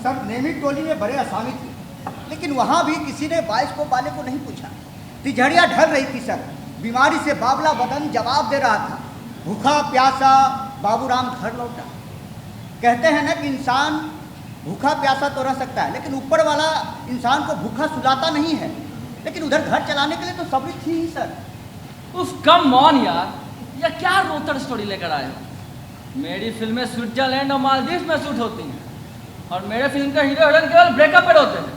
S7: सब नेमी टोली में बड़े आसामी थे, लेकिन वहाँ भी किसी ने बाइस्कोप वाले को नहीं पूछा। तिजड़िया ढल रही थी सर, बीमारी से बावला बदन जवाब दे रहा था। भूखा प्यासा बाबूराम घर लौटा। कहते हैं ना कि इंसान भूखा प्यासा तो रह सकता है, लेकिन ऊपर वाला इंसान को भूखा सुलाता नहीं है। लेकिन उधर घर चलाने के लिए तो सबरी थी ही सर।
S9: उफ कम ऑन यार, ये क्या रोतड़ स्टोरी लेकर आए हो। मेरी फिल्में स्विट्जरलैंड और मालदीव में शूट होती हैं और मेरे फिल्म का हीरो हीरोइन केवल ब्रेकअप पर होते हैं।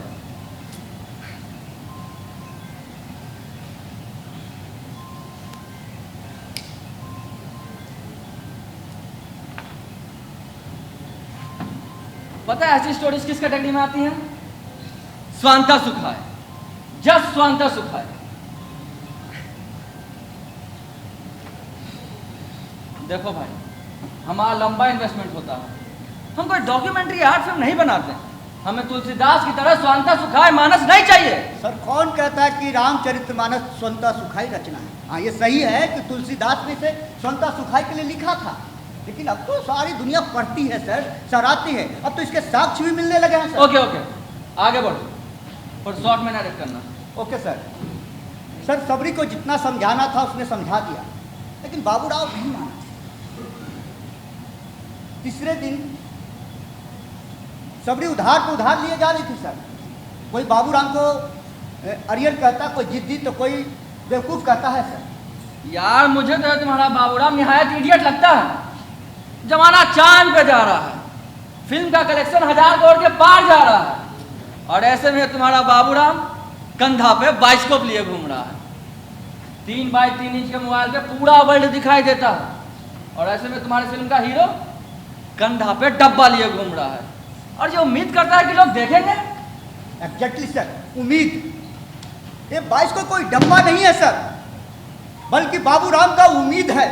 S9: पता है ऐसी स्टोरीज किस कैटेगरी में आती हैं? स्वांता सुखाए, जस्ट स्वांता सुखाए। देखो भाई, हमारा लंबा इन्वेस्टमेंट होता है, हम कोई डॉक्यूमेंट्री आर्ट फिल्म नहीं बनाते। हमें तुलसीदास की तरह स्वांता सुखाए मानस नहीं चाहिए।
S7: सर कौन कहता है कि रामचरितमानस स्वांता सुखाई रचना है? हाँ ये सही है कि तुलसीदास ने इसे स्वांता सुखाई के लिए लिखा था, लेकिन अब तो सारी दुनिया पढ़ती है सर, सराहती है। अब तो इसके साक्ष्य भी मिलने लगे हैं सर।
S9: ओके ओके, आगे बढ़ो, पर शॉर्ट में डायरेक्ट करना।
S7: Okay sir. सर सबरी को जितना समझाना था उसने समझा दिया, लेकिन बाबूराव नहीं माना। तीसरे दिन सबरी उधार पे उधार लिए जा रही थी सर। कोई बाबूराम को अरियर कहता, कोई जिद्दी, तो कोई बेवकूफ़ कहता है सर।
S9: यार मुझे तो तुम्हारा बाबूराम निहायत इडियट लगता है। जमाना चांद पे जा रहा है, फिल्म का कलेक्शन 1000 करोड़ के पार जा रहा है, और ऐसे में तुम्हारा बाबूराम कंधा पे बाइस्कोप लिए घूम रहा है। 3x3 इंच के मोबाइल पे पूरा वर्ल्ड दिखाई देता है, और ऐसे में तुम्हारी फिल्म का हीरो कंधा पे डब्बा लिए घूम रहा है, और ये उम्मीद करता है कि लोग देखेंगे।
S7: एग्जैक्टली सर, उम्मीद। ये बाइस्कोप कोई डब्बा नहीं है सर, बल्कि बाबूराम का उम्मीद है,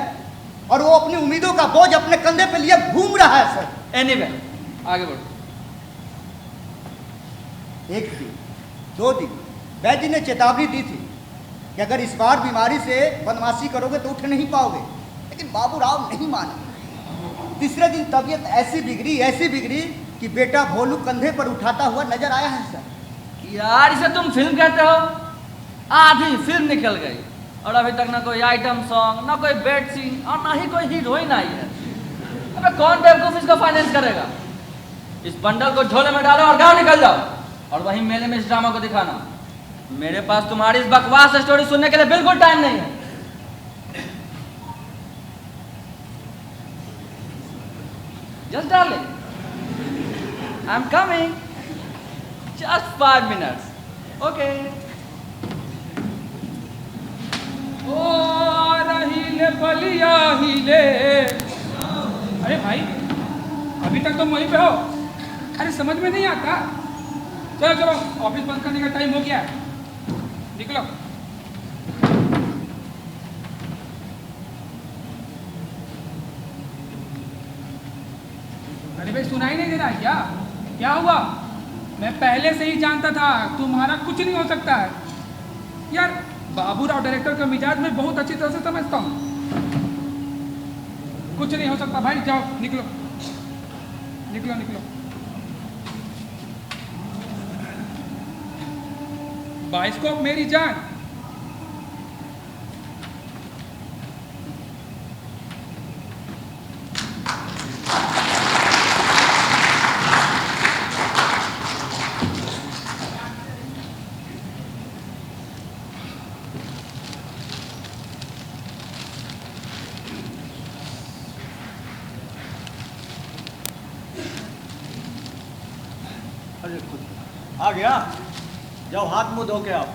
S7: और वो अपनी उम्मीदों का बोझ अपने कंधे पे लिए घूम रहा है सर।
S9: एनीवे, आगे बढ़ो।
S7: एक दिन, 2 दिन वैद्य जी ने चेतावनी दी थी कि अगर इस बार बीमारी से बदमाशी करोगे तो उठ नहीं पाओगे, लेकिन बाबूराव नहीं माना। तीसरे दिन तबीयत ऐसी बिगड़ी कि बेटा भोलू कंधे पर उठाता हुआ नजर आया है सर।
S9: यार इसे तुम फिल्म कहते हो? आधी फिल्म निकल गई और अभी तक ना कोई आइटम सॉन्ग, ना कोई बेड सीन, और ना ही कोई हीरोइन आई है। अबे कौन बेवकूफ इसको फाइनेंस करेगा? इस बंडल को झोले में डालो और गांव निकल जाओ, और वहीं मेले में इस ड्रामा को दिखाना। मेरे पास तुम्हारी इस बकवास स्टोरी सुनने के लिए बिल्कुल टाइम नहीं है। Just darling, I am coming, just 5 minutes, okay.
S8: ओ हिले बलिया हिले। अरे भाई, अभी तक तुम वहीं पे हो? अरे समझ में नहीं आता। चलो चलो, ऑफिस बंद करने का टाइम हो गया है, निकलो। अरे भाई सुनाई नहीं दे रहा है क्या? क्या हुआ? मैं पहले से ही जानता था तुम्हारा कुछ नहीं हो सकता है यार। बाबूराव डायरेक्टर का मिजाज मैं बहुत अच्छी तरह से समझता हूँ। कुछ नहीं हो सकता भाई, जाओ निकलो निकलो निकलो। बाइस्कोप मेरी जान।
S7: आ गया, जाओ हाथ मुंह धो के आओ।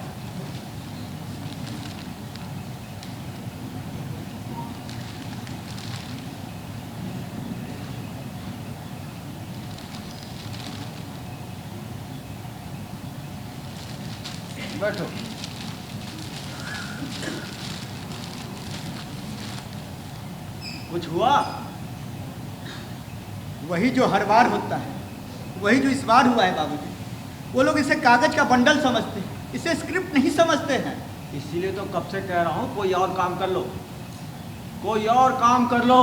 S7: बैठो। कुछ हुआ? वही जो हर बार होता है, वही जो इस बार हुआ है बाबूजी। वो लोग इसे कागज का बंडल समझते हैं, इसे स्क्रिप्ट नहीं समझते हैं।
S6: इसीलिए तो कब से कह रहा हूँ कोई और काम कर लो, कोई और काम कर लो।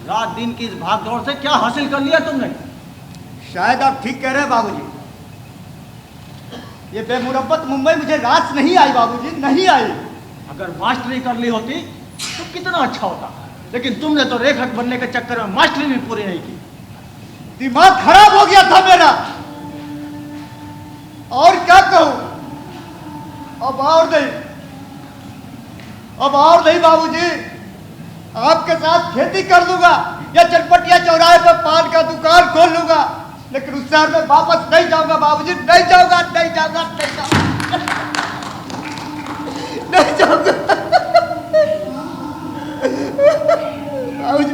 S6: रात दिन की इस भाग दौड़ से क्या हासिल कर लिया तुमने?
S7: शायद आप ठीक कह रहे हैं बाबूजी। ये बेमुरब्बत मुंबई मुझे रास नहीं आई बाबूजी, नहीं आई।
S6: अगर मास्टरी कर ली होती तो कितना अच्छा होता, लेकिन तुमने तो रेखक बनने के चक्कर में मास्टरी भी पूरी नहीं की।
S7: दिमाग खराब हो गया था मेरा। और क्या कहूं, अब और नहीं बाबूजी, आपके साथ खेती कर लूंगा या चनपटिया चौराहे पर पान का दुकान खोल लूंगा, लेकिन उस शहर में वापस नहीं जाऊंगा बाबूजी, नहीं जाऊंगा बाबूजी,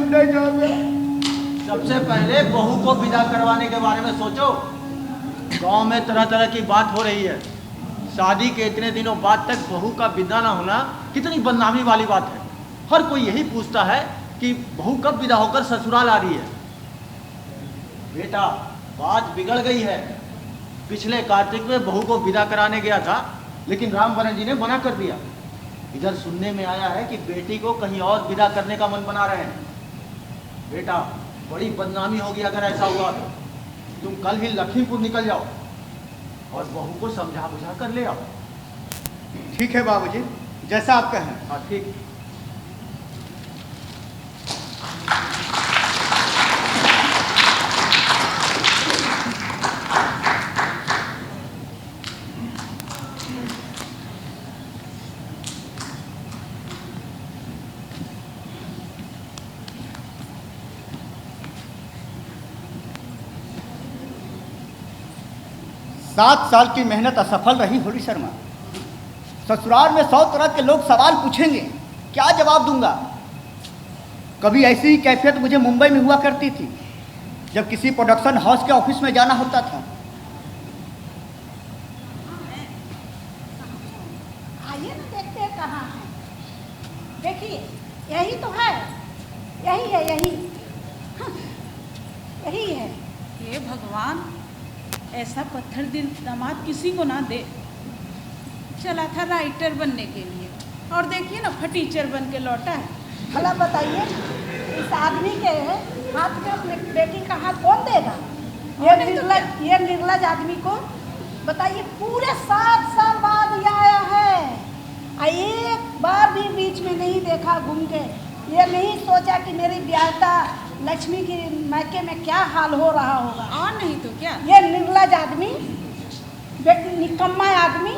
S7: नहीं जाऊंगा।
S6: सबसे पहले बहू को विदा करवाने के बारे में सोचो। गांव में तरह तरह की बात हो रही है। शादी के इतने दिनों बाद तक बहू का विदा ना होना कितनी बदनामी वाली बात है। हर कोई यही पूछता है कि बहू कब विदा होकर ससुराल आ रही है। बेटा, बात बिगड़ गई है। पिछले कार्तिक में बहू को विदा कराने गया था, लेकिन रामवरण जी ने मना कर दिया। इधर सुनने में आया है कि बेटी को कहीं और विदा करने का मन बना रहे हैं। बेटा, बड़ी बदनामी होगी अगर ऐसा हुआ तो। तुम कल ही लखीमपुर निकल जाओ और बहू को समझा बुझा कर ले आओ।
S7: ठीक है बाबूजी, जैसा आप कहें।
S6: हाँ, ठीक।
S7: सात साल की मेहनत असफल रही होली शर्मा। ससुराल में 100 तरह के लोग सवाल पूछेंगे, क्या जवाब दूंगा। कभी ऐसी ही कैफियत मुझे मुंबई में हुआ करती थी, जब किसी प्रोडक्शन हाउस के ऑफिस में जाना होता था।
S12: आइए ना, देखते हैं कहाँ है। देखिए, यही तो है, यही है, यही है।
S13: हे भगवान, ऐसा पत्थर दिल दामाद किसी को ना दे। चला था राइटर बनने के लिए और देखिए ना, फटीचर बन के लौटा है।
S12: भला बताइए, इस आदमी के हाथ में अपने बेटी का हाथ कौन देगा? ये निर्लज आदमी को बताइए, पूरे 7 साल बाद ये आया है। एक बार भी बीच में नहीं देखा घूम के। ये नहीं सोचा कि मेरी ब्याहता लक्ष्मी की मायके में क्या हाल हो रहा होगा।
S13: और नहीं तो क्या।
S12: ये निर्लज आदमी, निकम्मा आदमी,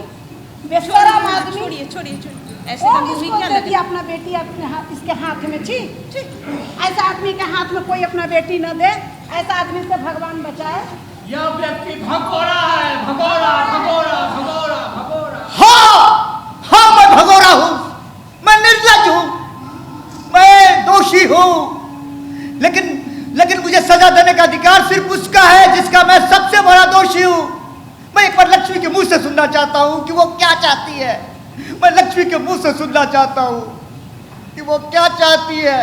S12: बेशरम आदमी।
S13: छोड़िए छोड़िए छोड़िए, ऐसे
S12: कौन
S13: हम
S12: इसको
S13: क्या
S12: दे दिया अपना बेटी अपने हाथ, इसके हाथ में? छी, ऐसा आदमी के हाथ में कोई अपना बेटी न दे। ऐसा आदमी से भगवान बचाए।
S11: यह व्यक्ति भगोड़ा है, भगोड़ा भगोड़ा भगोड़ा भगोड़ा।
S7: हाँ, मैं भगोड़ा हूँ, मैं निर्लज हूँ, मैं दोषी हूँ। लेकिन मुझे सजा देने का अधिकार सिर्फ उसका है जिसका मैं सबसे बड़ा दोषी हूँ। मैं एक बार लक्ष्मी के मुंह से सुनना चाहता हूँ कि वो क्या चाहती है। मैं लक्ष्मी के मुंह से सुनना चाहता हूँ कि वो क्या चाहती है।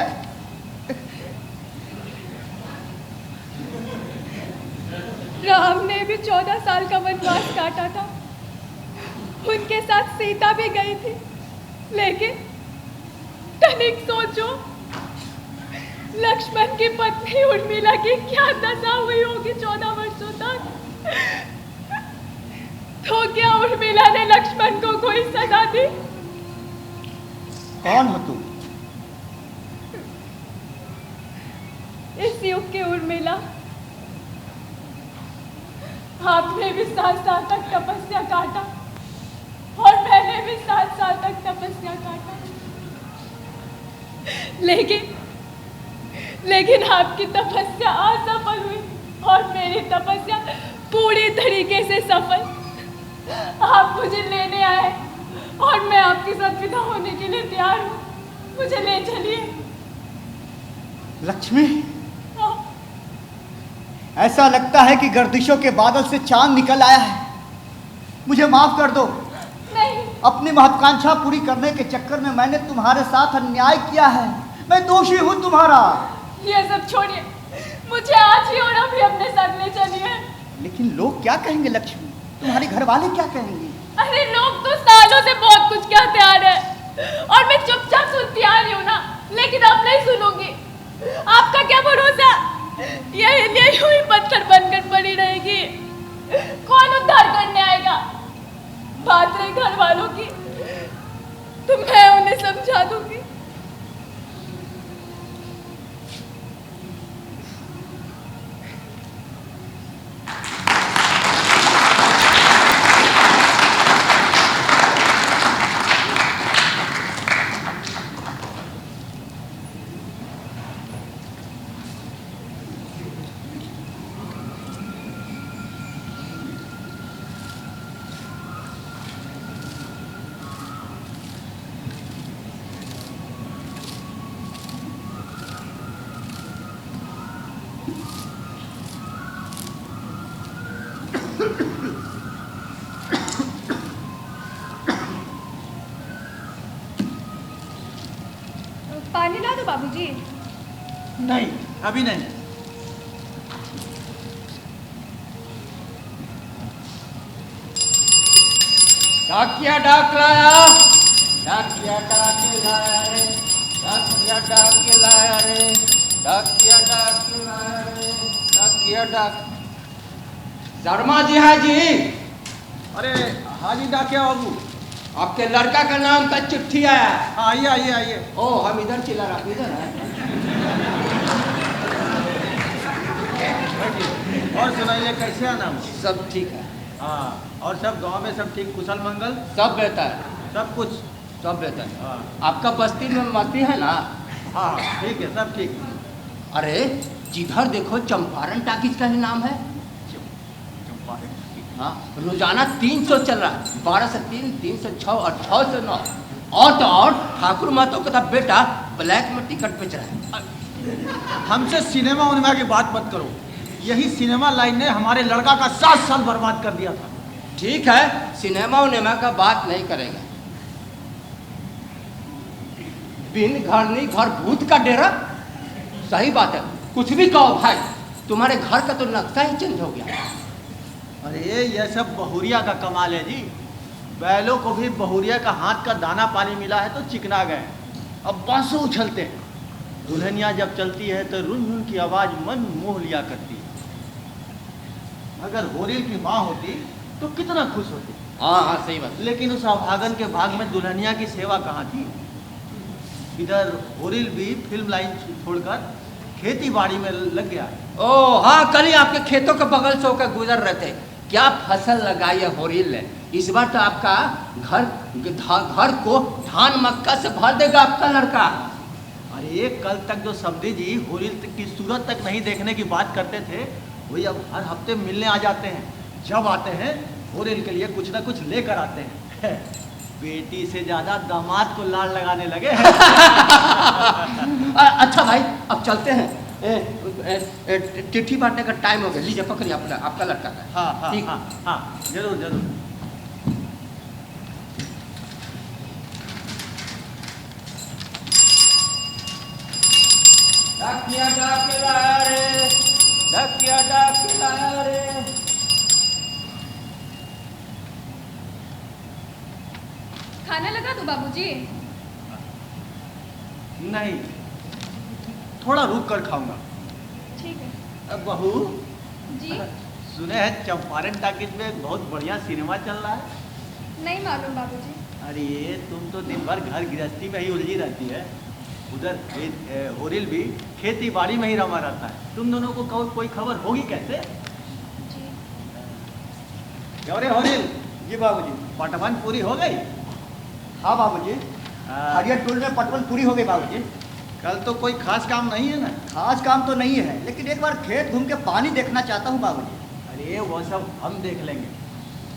S14: राम ने भी 14 साल का वनवास काटा था। उनके साथ सीता भी गई थी, लेकिन तनिक सोचो, लक्ष्मण की पत्नी उर्मिला की क्या दशा हुई होगी 14 वर्षों तक। तो क्या उर्मिला ने लक्ष्मण को कोई सजा दी?
S7: कौन हो तुम?
S14: इस युग की उर्मिला। आपने भी 7 साल तक तपस्या काटा और मैंने भी 7 साल तक तपस्या काटा, लेकिन आपकी तपस्या असफल हुई और मेरी तपस्या पूरी तरीके से सफल। आप मुझे लेने आए और मैं आपके साथ विदा होने के लिए तैयार हूँ। मुझे ले चलिए।
S7: लक्ष्मी, ऐसा लगता है कि गर्दिशों के बादल से चांद निकल आया है। मुझे माफ कर दो।
S14: नहीं,
S7: अपनी महत्वाकांक्षा पूरी करने के चक्कर में मैंने तुम्हारे साथ अन्याय किया है। मैं दोषी हूँ तुम्हारा।
S14: ये सब छोड़िए, मुझे आज ही और अभी अपने साथ ले चलिए।
S7: लेकिन लोग क्या कहेंगे लक्ष्मी? तुम्हारे घर वाले क्या कहेंगे?
S14: अरे लोग तो सालों से बहुत कुछ कहते आ रहे हैं और मैं चुपचाप सुनती आ रही हूँ ना, लेकिन अब नहीं सुनूंगी। आपका क्या भरोसा, यही हुई पत्थर बनकर पड़ी रहेगी। कौन उद्धार करने आएगा? बात रही घर वालों की, तो मैं उन्हें समझा दूंगी।
S12: बाबूजी?
S7: नहीं, अभी नहीं।
S11: डाकिया डाक लाया, डाकिया डाक लाया रे, डाकिया डाक लाया रे, डाकिया डाक लाया रे, डाकिया डाक। शर्मा जी है जी।
S6: अरे हाजी डाकिया बाबू,
S11: आपके लड़का का नाम का चिट्ठी आया।
S6: आइए आइए आइए।
S11: ओ हम इधर चिल्ला रहा, इधर है।
S6: और सुनाइए कैसे है नाम?
S11: सब ठीक है।
S6: हाँ, और सब गांव में सब ठीक, कुशल मंगल?
S11: सब बेहतर है,
S6: सब कुछ
S11: सब बेहतर है।
S6: हाँ।
S11: आपका बस्ती में मती है ना?
S6: हाँ ठीक है, सब ठीक।
S11: अरे जिधर देखो चंपारण टाकीज का ही नाम है। हाँ, रोजाना 300 चल रहा है, 12 से 3, 3 से 6 और 6 से 9। और तो और ठाकुर महतो का बेटा ब्लैक में टिकट बेच रहा है।
S6: हमसे सिनेमा उनेमा की बात मत करो, यही सिनेमा लाइन ने हमारे लड़का का 7 साल बर्बाद कर दिया था।
S11: ठीक है, सिनेमा उनेमा का बात नहीं करेगा। बिन घर नहीं घर भूत का डेरा। सही बात है, कुछ भी कहो भाई, तुम्हारे घर का तो नक्शा ही चेंज हो गया।
S6: अरे ये सब बहुरिया का कमाल है जी। बैलों को भी बहुरिया का हाथ का दाना पानी मिला है तो चिकना गए, अब बांसुर उछलते हैं। दुल्हनिया जब चलती है तो रुन रुन की आवाज मन मोह लिया करती है। अगर होरिल की माँ होती तो कितना खुश होती।
S11: हाँ हाँ सही बात।
S6: लेकिन उस अभागन के भाग में दुल्हनिया की सेवा कहाँ थी। इधर होरिल भी फिल्म लाइन छोड़कर खेती बाड़ी में लग गया।
S11: ओ हाँ, कल ही आपके खेतों के बगल से होकर गुजर रहे थे। क्या फसल लगाई है होरिल ने। इस बार तो आपका घर को धान मक्का से भर देगा आपका लड़का।
S6: अरे कल तक जो समधी जी होरिल की सूरत तक नहीं देखने की बात करते थे, वही अब हर हफ्ते मिलने आ जाते हैं। जब आते हैं होरिल के लिए कुछ ना कुछ लेकर आते हैं। बेटी से ज्यादा दामाद को लाड़ लगाने लगे हैं।
S11: अच्छा भाई, अब चलते हैं। चिट्ठी बांटने का टाइम हो गया। लीजिए पकड़िए आपका लड़का का।
S6: हाँ हाँ
S11: ठीक।
S6: हाँ हाँ, जरूर जरूर।
S11: डाकिया डाक लाया रे, डाकिया डाक लाया रे।
S14: खाना लगा दूं बाबूजी?
S6: नहीं, थोड़ा रुक कर खाऊंगा।
S14: ठीक है।
S6: अब बहू
S14: जी?
S6: सुने हैं चंपारण टाकीज में बहुत बढ़िया सिनेमा चल रहा है।
S14: नहीं मालूम बाबूजी।
S6: अरे तुम तो दिन भर घर गृहस्थी में ही उलझी रहती है। उधर होरिल भी खेती बाड़ी में ही रमा रहता है। तुम दोनों को कोई खबर होगी कैसे?
S14: जी।
S6: अरे होरिल
S7: जी बाबूजी।
S6: पटवन पूरी हो गई?
S7: हाँ बाबूजी, हरियर टूल में पटवन पूरी हो गई बाबूजी।
S6: कल तो कोई खास काम नहीं है ना?
S7: खास काम तो नहीं है, लेकिन एक बार खेत घूम के पानी देखना चाहता हूँ बाबूजी।
S6: अरे वो सब हम देख लेंगे।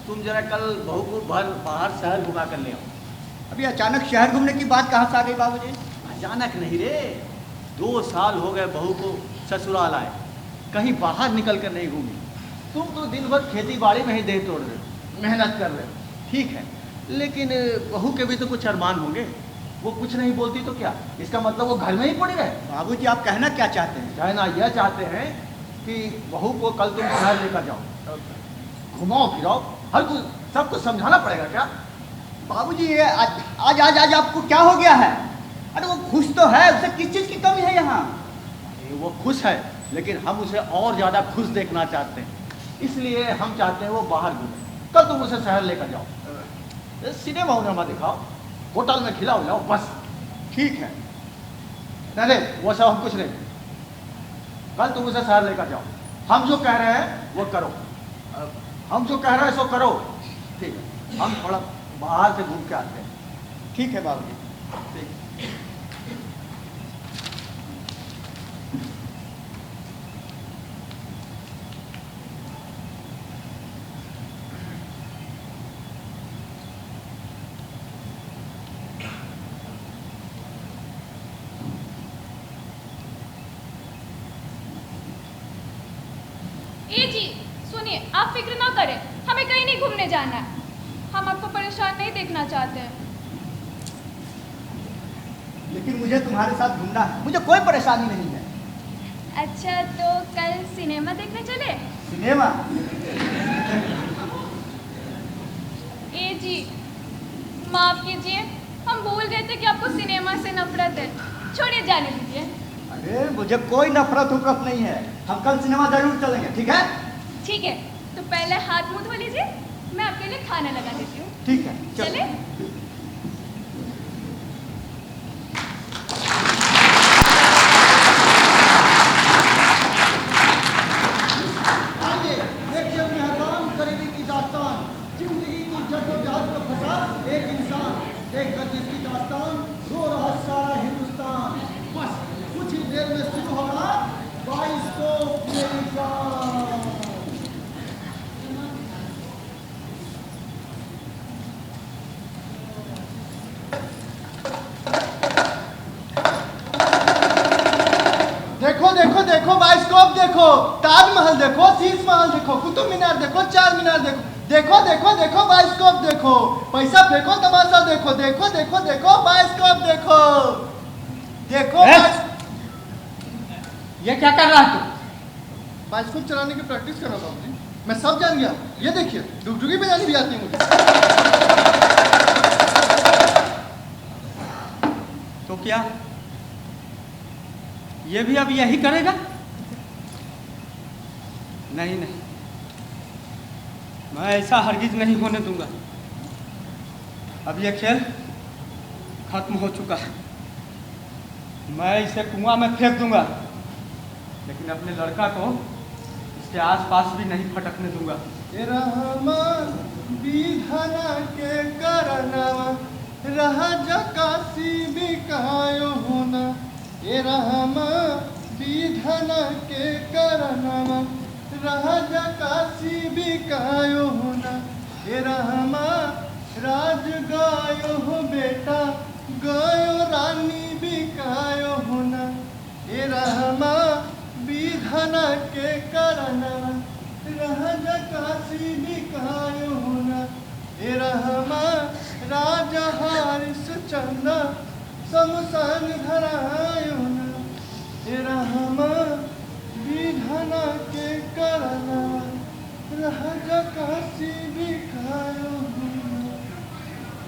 S6: तुम जरा कल बहू को बाहर शहर घुमा कर ले आओ।
S7: अभी अचानक शहर घूमने की बात कहाँ से आ गई बाबूजी?
S6: अचानक नहीं रे, 2 साल हो गए बहू को ससुराल आए, कहीं बाहर निकल कर नहीं घूमी। तुम तो दिन भर खेती बाड़ी में ही देह तोड़ रहे हो, मेहनत कर रहे हो। ठीक है, लेकिन बहू के भी तो कुछ अरमान होंगे। वो कुछ नहीं बोलती तो क्या, इसका मतलब वो घर में ही पड़ी रहे?
S7: बाबूजी आप कहना क्या चाहते हैं?
S6: कहना यह चाहते हैं कि बहू को कल तुम शहर लेकर जाओ, घुमाओ फिराओ, हर कुछ सब कुछ समझाना पड़ेगा क्या?
S7: बाबूजी ये आज आपको क्या हो गया है? अरे वो खुश तो है, उसे किस चीज़ की कमी है यहाँ?
S6: वो खुश है, लेकिन हम उसे और ज़्यादा खुश देखना चाहते हैं, इसलिए हम चाहते हैं वो बाहर घूमे। कल तुम उसे शहर लेकर जाओ, सिनेमा उनेमा दिखाओ, होटल में खिलाओ जाओ, बस। ठीक है, नहीं वो सब हम कुछ नहीं। कल तुम उसे शहर लेकर जाओ, हम जो कह रहे हैं वो करो, हम जो कह रहे हैं सो करो। ठीक है, हम थोड़ा बाहर से घूम के आते हैं।
S7: ठीक है बाबूजी।
S6: ठीक।
S14: ए जी सुनिए, आप फिक्र ना करें, हमें कहीं नहीं घूमने जाना है। हम आपको परेशान नहीं देखना चाहते हैं।
S7: लेकिन मुझे तुम्हारे साथ घूमना है, मुझे कोई परेशानी नहीं है।
S14: अच्छा तो कल सिनेमा देखने चले?
S7: सिनेमा?
S14: ए जी माफ कीजिए, हम भूल गए थे कि आपको सिनेमा से नफरत है। छोड़िए, जाने दीजिए।
S7: अरे मुझे कोई नफरत उफरत नहीं है, हम कल सिनेमा जरूर चलेंगे, ठीक है?
S14: ठीक है, तो पहले हाथ मुंह धो लीजिए, मैं आपके लिए खाना लगा देती हूँ।
S7: ठीक है,
S14: चले।
S6: आइए देखिए मेहरबान करीबी की दास्तान, जिंदगी की जद्दोजहद में फंसा एक इंसान, देखकर जिसकी दास्तान रो रहा सारा हिंदुस्तान। बस कुछ ही देर में शुरू होगा बाइस्कोप मेरी जान।
S15: देखो देखो देखो बाइस्कोप देखो, ताजमहल देखो, शीश महल देखो, कुतुब मीनार देखो, चार मीनार देखो, देखो देखो देखो बाइस्कोप देखो, पैसा फेंको तमाशा देखो, देखो देखो देखो बाइस्कोप देखो, देखो
S8: ये क्या कर रहा है तू?
S15: बाइस्कोप चलाने की प्रैक्टिस कर रहा हूँ बाबूजी, मैं सब जान गया। ये देखिए डुगडुगी बजानी भी आती है मुझे।
S8: तो क्या ये भी अब यही करेगा? नहीं नहीं, मैं ऐसा हरगिज नहीं होने दूंगा। अब ये खेल खत्म हो चुका है, मैं इसे कुआं में फेंक दूंगा, लेकिन अपने लड़का को इसके आसपास भी नहीं फटकने दूंगा।
S15: ए रहमान विधना के करनवा रहा जकासी भी कायो होना, ए रहमान विधना के करनवा रहा जकासी भी कायो होना, ए रहमान राज गायो हो बेटा गायो रानी भी कायो होना, ए रहमान विधना के करनवा रहा जकासी भी कायो होना, ए रहमान राजा हारिस चंदा शमशान धरायो ना, ए रहमान विधना के करना रहा जकासी भी कायो होना,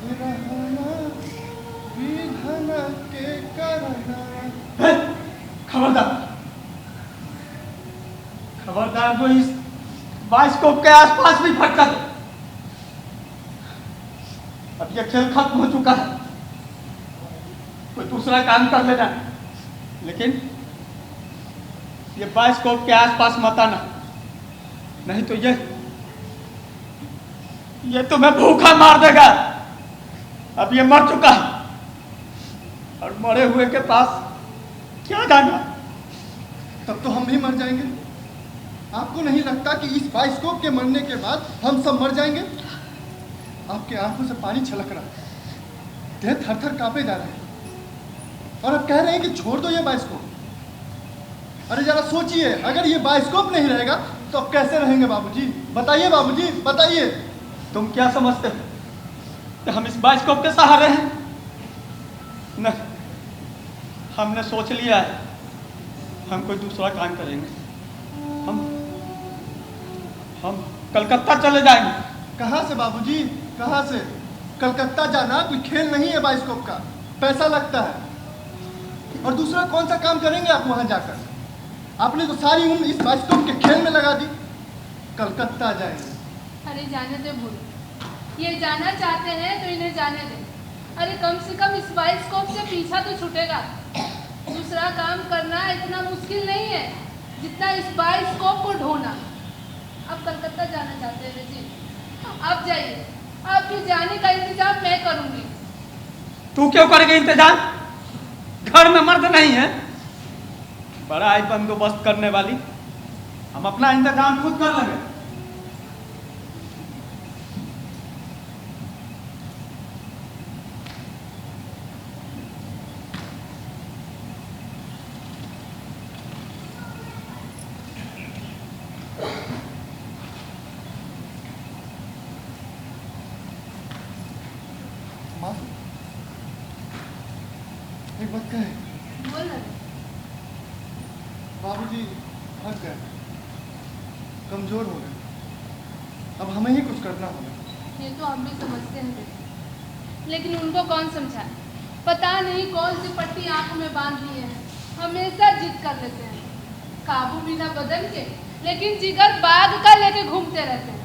S15: ए रहमान विधना के करना।
S8: खबरदार खबरदार, जो इस बाइस्कोप के आसपास भी फटका दो। अब ये खेल खत्म हो चुका है, कोई दूसरा काम कर लेना, लेकिन ये बाइस्कोप के आसपास मत आना, नहीं तो ये तुम्हें भूखा मार देगा। अब ये मर चुका है, और मरे हुए के पास क्या जाना?
S15: तब तो हम भी मर जाएंगे। आपको नहीं लगता कि इस बाइस्कोप के मरने के बाद हम सब मर जाएंगे? आपके आंखों से पानी छलक रहा है, देह थर थर कांपे जा रहे हैं, और अब कह रहे हैं कि छोड़ दो ये बाइस्कोप। अरे जरा सोचिए, अगर ये बाइस्कोप नहीं रहेगा तो अब कैसे रहेंगे बाबूजी? बताइए बाबूजी, बताइए।
S8: तुम क्या समझते हो कि हम इस बाइस्कोप के सहारे हैं? नहीं, हमने सोच लिया है, हम कोई दूसरा काम करेंगे। हम कलकत्ता चले जाएंगे।
S15: कहाँ से बाबूजी, कहाँ से? कलकत्ता जाना कोई खेल नहीं है बाइस्कोप का, पैसा लगता है। और दूसरा कौन सा काम करेंगे आप वहाँ जाकर? आपने तो सारी उम्र इस बाइस्कोप के खेल में लगा दी। कलकत्ता जाएंगे।
S10: अरे जाने दे भूल, ये जाना चाहते हैं तो इन्हें जाने दे। अरे कम से कम इस बाइस्कोप से पीछा तो छूटेगा। दूसरा काम करना इतना मुश्किल नहीं है जितना इस बाइस्कोप को ढोना। अब कलकत्ता जाना चाहते हैं जी, आप जाइए, आपके जाने का इंतजाम मैं करूंगी।
S8: तू क्यों करेगी इंतजाम? घर में मर्द नहीं है बड़ा ही बंदोबस्त करने वाली, हम अपना इंतजाम खुद कर लेंगे।
S15: एक बात कहे?
S10: बोल रहे
S15: बाबूजी थक गए, कमजोर हो गए, अब हमें ही कुछ करना होगा।
S10: ये तो हम भी समझते हैं बेटा, लेकिन उनको कौन समझाए? पता नहीं कौन सी पट्टी आंखों में बांध लिए हैं, हमेशा जिद कर लेते हैं, काबू भी ना बदन के, लेकिन जिगर बाघ का लेके घूमते रहते हैं।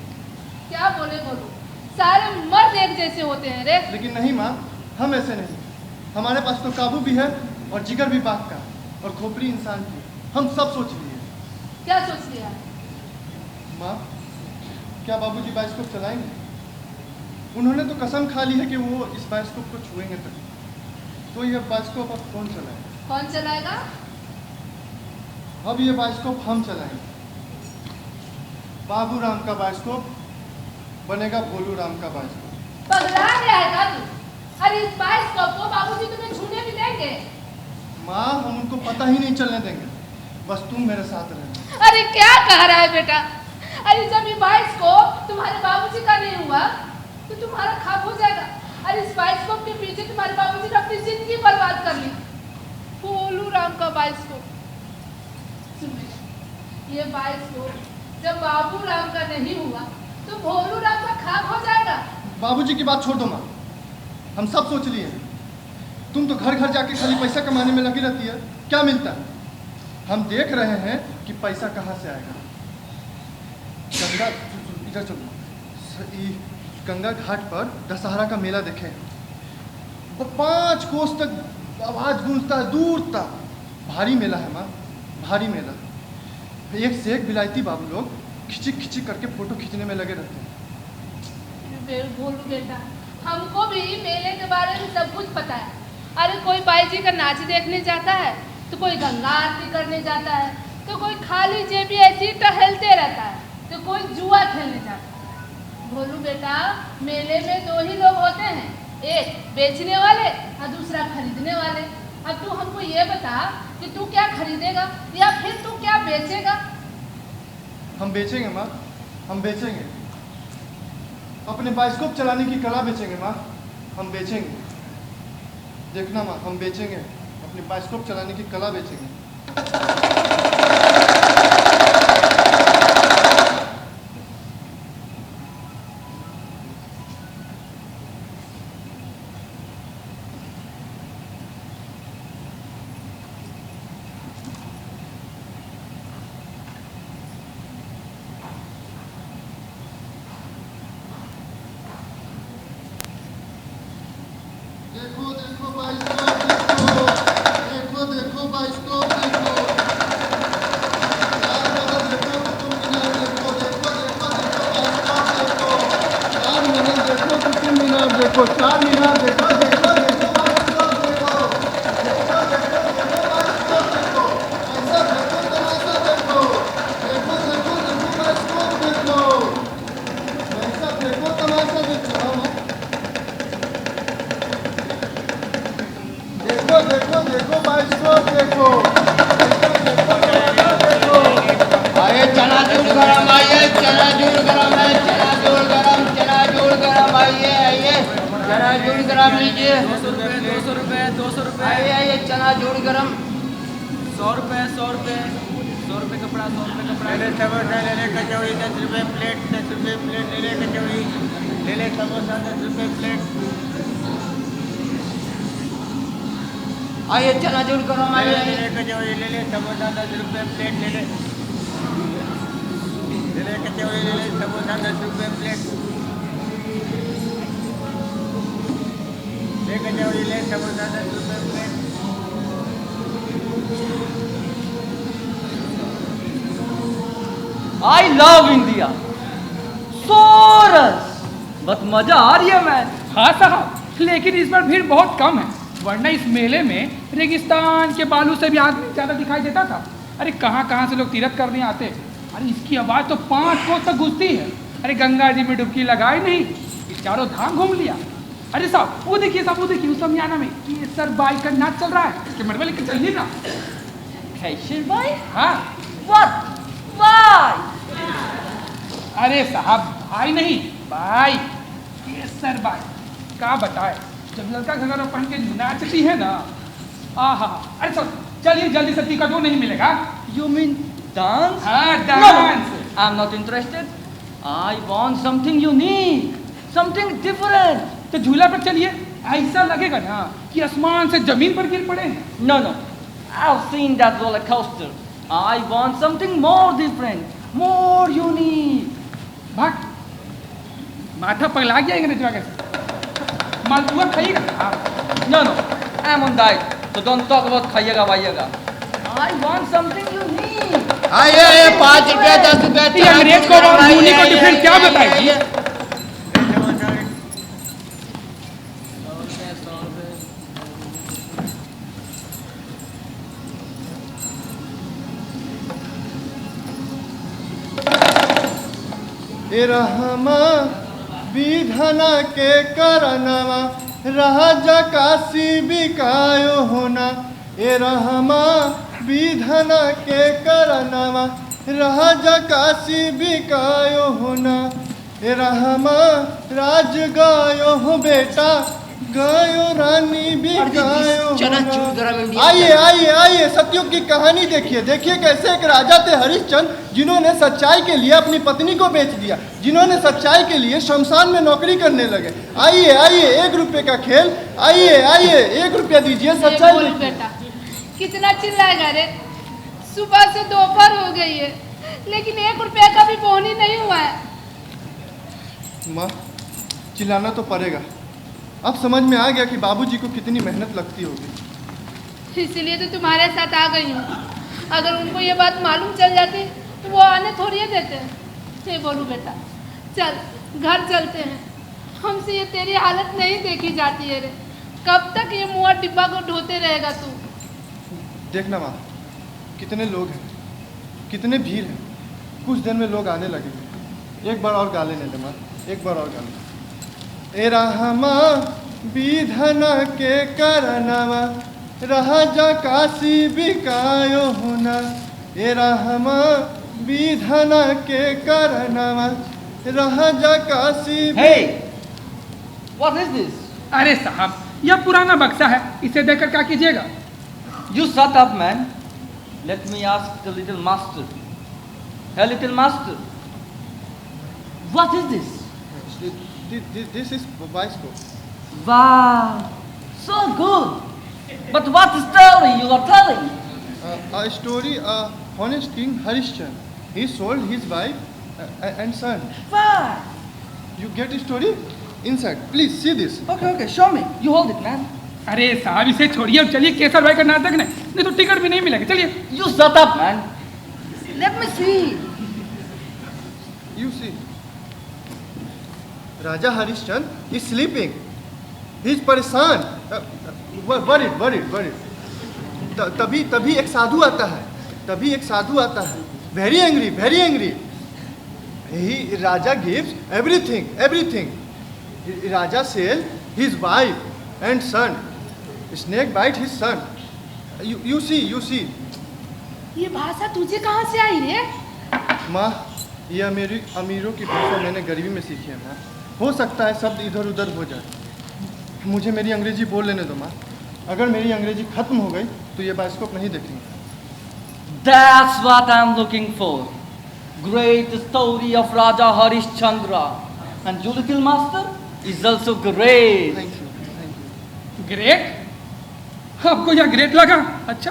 S10: क्या बोले बोलो, सारे मर्द एक जैसे होते हैं रे।
S15: लेकिन नहीं माँ, हम ऐसे नहीं, हमारे पास तो काबू भी है और जिगर भी बाघ का और खोपड़ी इंसान की। हम सब सोच लिए।
S10: क्या सोच लिया?
S15: माँ, क्या बाबूजी बाइस्कोप चलाएंगे? उन्होंने तो कसम खा ली है कि वो इस बाइस्कोप को छुएंगे तक। तो ये बाइस्कोप अब कौन चलाएगा?
S10: कौन चलाएगा?
S15: अब ये बाइस्कोप हम चलाएंगे। बाबू राम का बाइस्कोप बनेगा भोलू राम का बाइस्कोप।
S10: पगला गया है क्या तू? अरे इस बाइस्कोप को बाबूजी तुम्हें छूने भी देंगे?
S15: माँ, हम उनको पता ही नहीं चलने देंगे, बस तुम मेरे साथ रहना।
S10: अरे क्या कह रहा है बेटा? अरे जब ये बाइस्कोप तुम्हारे बाबूजी का नहीं हुआ तो तुम्हारा खाब हो जाएगा। अरे इस बाइस्कोप के पीछे तुम्हारे बाबूजी ने अपनी जिंदगी बर्बाद कर ली। भोलू राम का बाइस्कोप। सुन बेटा, ये बाइस्कोप जब बाबू राम का नहीं हुआ तो भोलू राम का खाब हो जाएगा।
S15: बाबूजी की बात छोड़ दो माँ, हम सब सोच लिए हैं। तुम तो घर घर जाके खाली पैसा कमाने में लगी रहती है, क्या मिलता है? हम देख रहे हैं कि पैसा कहाँ से आएगा। गंगा, इधर चलो, गंगा घाट पर दशहरा का मेला देखे, 5 कोस तक आवाज गूंजता है दूर तक। भारी मेला है माँ, भारी मेला। एक से एक विलायती बाबू लोग खिचिक खिचिक करके फोटो खींचने में लगे रहते हैं।
S10: भोलू बेटा, हमको भी मेले के बारे में सब कुछ पता है। अरे कोई बाई जी का नाच देखने जाता है, तो कोई गंगा आरती करने जाता है, तो कोई खाली जेबी ऐसी टहलते रहता है, तो कोई जुआ खेलने जाता है। भोलू बेटा, मेले में 2 ही लोग होते हैं, एक बेचने वाले और दूसरा खरीदने वाले। अब तू हमको ये बता कि तू क्या खरीदेगा या फिर तू क्या बेचेगा?
S15: हम बेचेंगे माँ, हम बेचेंगे। अपने बाइस्कोप चलाने की कला बेचेंगे माँ, हम बेचेंगे। देखना माँ, हम बेचेंगे, अपने बाइस्कोप चलाने की कला बेचेंगे। देखो देखो बाइस्कोप देखो, देखो देखो बाइस्कोप देखो, चार बदल देखो, कुतुब मीनार देखो, देखो देखो देखो बाइस्कोप देखो, 4 महल देखो, कुतुब मीनार देखो, 4 मीनार देखो, देखो देखो बाइस्कोप देखो, देखो देखो देखो बाइस्कोप देखो, ऐसा देखो तमाशा देखो, देखो देखो देखो बाइस्कोप देखो, ऐसा देखो तमाशा देखो। देखो देखो देखो बाइस्कोप देखो, देखो।
S11: आइए चनाचूर गरम, आइए चनाचूर गरम है, चनाचूर गरम, चनाचूर गरम, आइए आइए चनाचूर गरम लीजिए।
S9: 200 रुपये 200 रुपये 200 रुपये।
S11: आइए आइए चनाचूर गरम।
S9: 100 रुपये 100 रुपये 100 रुपये कपड़ा 100 रुपये कपड़ा।
S11: ले ले समोसा, ले ले कचौड़ी, 10 रुपये प्लेट, 10 रुपये प्लेट, ले ले कचौड़ी, ले ले समोसा, 10 रुपये प्लेट। आइए चनाचूर गरम, आइए ले ले कचौड़ी, ले ले समोसा, 10 रुपये प्लेट, ले ले कचौड़ी, ले ले समोसा, 10 रुपये प्लेट, ले कचौड़ी, ले समोसा, 10 रुपये प्लेट।
S9: आई लव इंडिया, सोरस, बहुत मजा आ रही है मैन।
S8: हाँ साहब, लेकिन इस बार भीड़ बहुत कम है, वरना इस मेले में रेगिस्तान के बालू से भी आदमी ज़्यादा दिखाई देता था। अरे कहाँ कहाँ से लोग तीरथ करने आते। अरे इसकी आवाज़ तो 5 कोस तक घुसती है। अरे गंगा जी में डुबकी लगाई नहीं, इस चारों धाम घूम लिया। अरे साहब वो देखिए साहब, वो देखिए उस समियाना में केसर बाई का नाच चल रहा है, इसके मरवा लेकर चलिए ना।
S9: केसर बाई?
S8: हाँ।
S9: What by?
S8: अरे साहब भाई नहीं, बाई, केसर बाई। क्या बताए, जब लड़का घंघरा पहन के नाचती है ना, आहा, अरे चलिए जल्दी से टिकट वो नहीं मिलेगा।
S9: You mean dance?
S8: हाँ,
S9: No,
S8: dance।
S9: I'm not interested. I want something unique, something different.
S8: तो झूला पर चलिए, ऐसा लगेगा ना कि आसमान से जमीन पर गिर पड़े।
S9: No, no. I've seen that roller coaster. I want something more different, more unique.
S8: भाग, माथा पगला गया अंग्रेज वगैरह से। मालपुआ खाइएगा?
S9: No, no. I'm on diet, so don't talk about खाइएगा वाइएगा. I want something unique.
S11: आइए 5 रुपया 10 रुपया।
S8: ये अंग्रेज को और यूनिक को डिफरेंट क्या बताएगी?
S15: रहमा विधना के करनवा राजा काशी बिकायो होना। ए रहमा विधना के करनवा राजा काशी बिकायो होना। ए रहमा राज गायो हो बेटा गायो रानी बिकायो होना। आइए आइए आइए सतयुग की कहानी देखिए। देखिए कैसे एक राजा थे हरिश्चंद्र, जिन्होंने सच्चाई के लिए अपनी पत्नी को बेच दिया, जिन्होंने सच्चाई के लिए शमशान में नौकरी करने लगे। आइए आइए 1 रुपए का खेल। आइए आइए 1 रुपया दीजिए। सच्चाई
S10: बेटा कितना चिल्लाएगा रे, सुबह से दोपहर हो गई है लेकिन 1 रुपया का भी बोनी नहीं हुआ है।
S15: माँ चिल्लाना तो पड़ेगा। अब समझ में आ गया कि बाबूजी को कितनी मेहनत लगती होगी।
S10: इसीलिए तो तुम्हारे साथ आ गई हूँ। अगर उनको ये बात मालूम चल जाती तो वो आने थोड़ी ही देते। ये बोलू बेटा चल घर चलते हैं, हमसे ये तेरी हालत नहीं देखी जाती है रे। कब तक ये मुआ डिब्बा को ढोते रहेगा तू?
S15: देखना माँ कितने लोग हैं, कितने भीड़ है। कुछ दिन में लोग आने लगेंगे। एक बार और गा लेने दे माँ, एक बार और गा ले। ए रहमा विधना के करनवा राजा काशी बिकायो होना। ए रहमा विधना के करनवा राजा Kashi.
S9: Hey, what is this?
S8: अरे साहब यह पुराना बक्सा है, इसे देखकर क्या कीजिएगा?
S9: You shut up, man. Let me ask the little master. Hey, little master. What is this?
S15: This is bicycle.
S9: Wow, so good. But what story you are telling?
S15: A story of honest King Harishchandra. He sold his wife and son.
S9: Wow.
S15: You get a story? Inside. Please see this.
S9: Okay, okay. Show me. You hold it, man.
S8: अरे साहब इसे छोड़िए और चलिए केसर भाई का नाटक नहीं तो टिकट भी नहीं मिलेगा। चलिए।
S9: You shut up, man. Let me see.
S15: You see. Raja Harishchandra is sleeping. He is परेशान. Worried. तभी एक साधु आता है. Very angry. Raja gives everything. Raja sells his wife and son. Snake bite his son. You see.
S10: ये भाषा तुझे कहाँ से आई रे?
S15: माँ ये अमीरों की भाषा मैंने गरीबी में सीखी है माँ। हो सकता है शब्द इधर उधर हो जाए, मुझे मेरी अंग्रेजी बोल लेने दो माँ। अगर मेरी अंग्रेजी खत्म हो गई तो ये बायोस्कोप नहीं देखेंगे।
S9: That's what I'm looking for. Great story of Raja Harishchandra. And you little master is also great.
S15: Thank you.
S8: Great? आपको यह ग्रेट लगा? अच्छा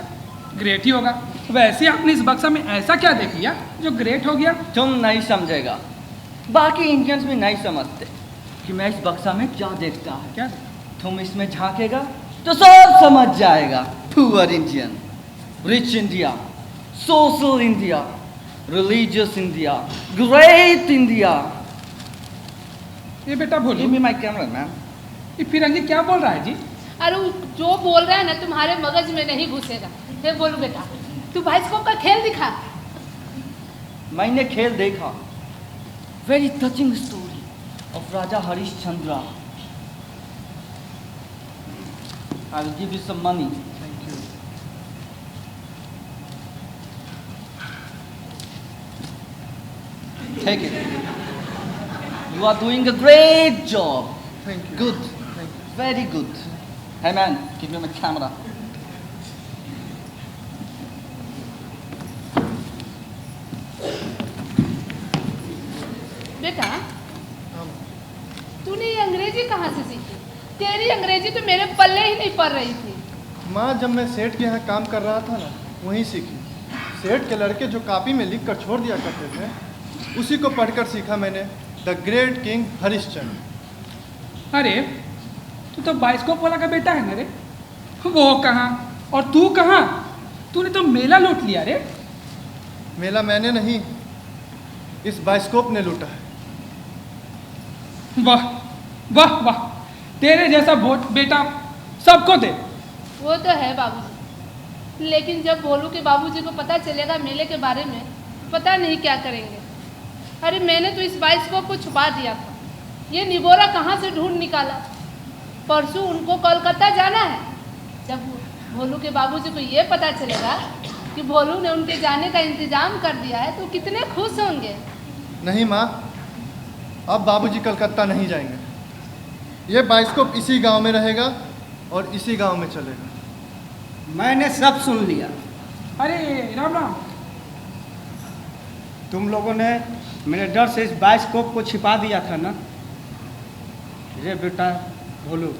S8: ग्रेट ही होगा। वैसे आपने इस बक्सा में ऐसा क्या देख लिया जो ग्रेट हो गया?
S9: तुम नहीं समझेगा, बाकी इंडियंस भी नहीं समझते कि मैं इस बक्सा में क्या देखता है।
S8: क्या?
S9: तुम इसमें झांकेगा तो सब समझ जाएगा। Poor Indian, rich India, social India, religious India, great India.
S8: ये बेटा बोलो।
S9: Give me my camera ma'am.
S8: ये फिरंगी क्या बोल रहा है जी?
S10: अरे जो बोल रहा है ना तुम्हारे मगज में नहीं घुसेगा। ये बोलू बेटा तू बाइस्कोप का खेल दिखा।
S9: मैंने खेल देखा। Very touching story of Raja Harishchandra. I will give you some money.
S15: Thank you.
S9: Take it. You are doing a great job.
S15: Thank you.
S9: Good.
S15: Thank you.
S9: Very good. Hey man, give me my camera.
S10: बेटा तूने ये अंग्रेजी कहाँ से सीखी? तेरी अंग्रेजी तो मेरे पल्ले ही नहीं पड़ रही थी।
S15: माँ, जब मैं सेठ के यहाँ काम कर रहा था ना, वहीं सीखी। सेठ के लड़के जो कॉपी में लिख कर छोड़ दिया करते थे, उसी को पढ़कर सीखा मैंने, द ग्रेट किंग हरिश्चंद्र।
S8: अरे तू तो बाइस्कोप वाला का बेटा है ना रे? वो कहाँ और तू कहाँ? तूने तो मेला लूट लिया रे।
S15: मेला मैंने नहीं, इस बाइस्कोप ने लूटा है।
S8: वाह वाह वाह, तेरे जैसा बेटा सबको दे।
S10: वो तो है बाबूजी, लेकिन जब भोलू के बाबूजी को पता चलेगा मेले के बारे में, पता नहीं क्या करेंगे। अरे मैंने तो इस बाइस्कोप को छुपा दिया था, ये निगोरा कहाँ से ढूंढ निकाला। परसों उनको कोलकाता जाना है। जब भोलू के बाबूजी को ये पता चलेगा कि भोलू ने उनके जाने का इंतजाम कर दिया है तो कितने खुश होंगे।
S15: नहीं माँ, अब बाबूजी कलकत्ता नहीं जाएंगे। ये बाइस्कोप इसी गांव में रहेगा और इसी गांव में चलेगा।
S7: मैंने सब सुन लिया।
S8: अरे राम राम।
S7: तुम लोगों ने मेरे डर से इस बाइस्कोप को छिपा दिया था ना। रे बेटा भोलू,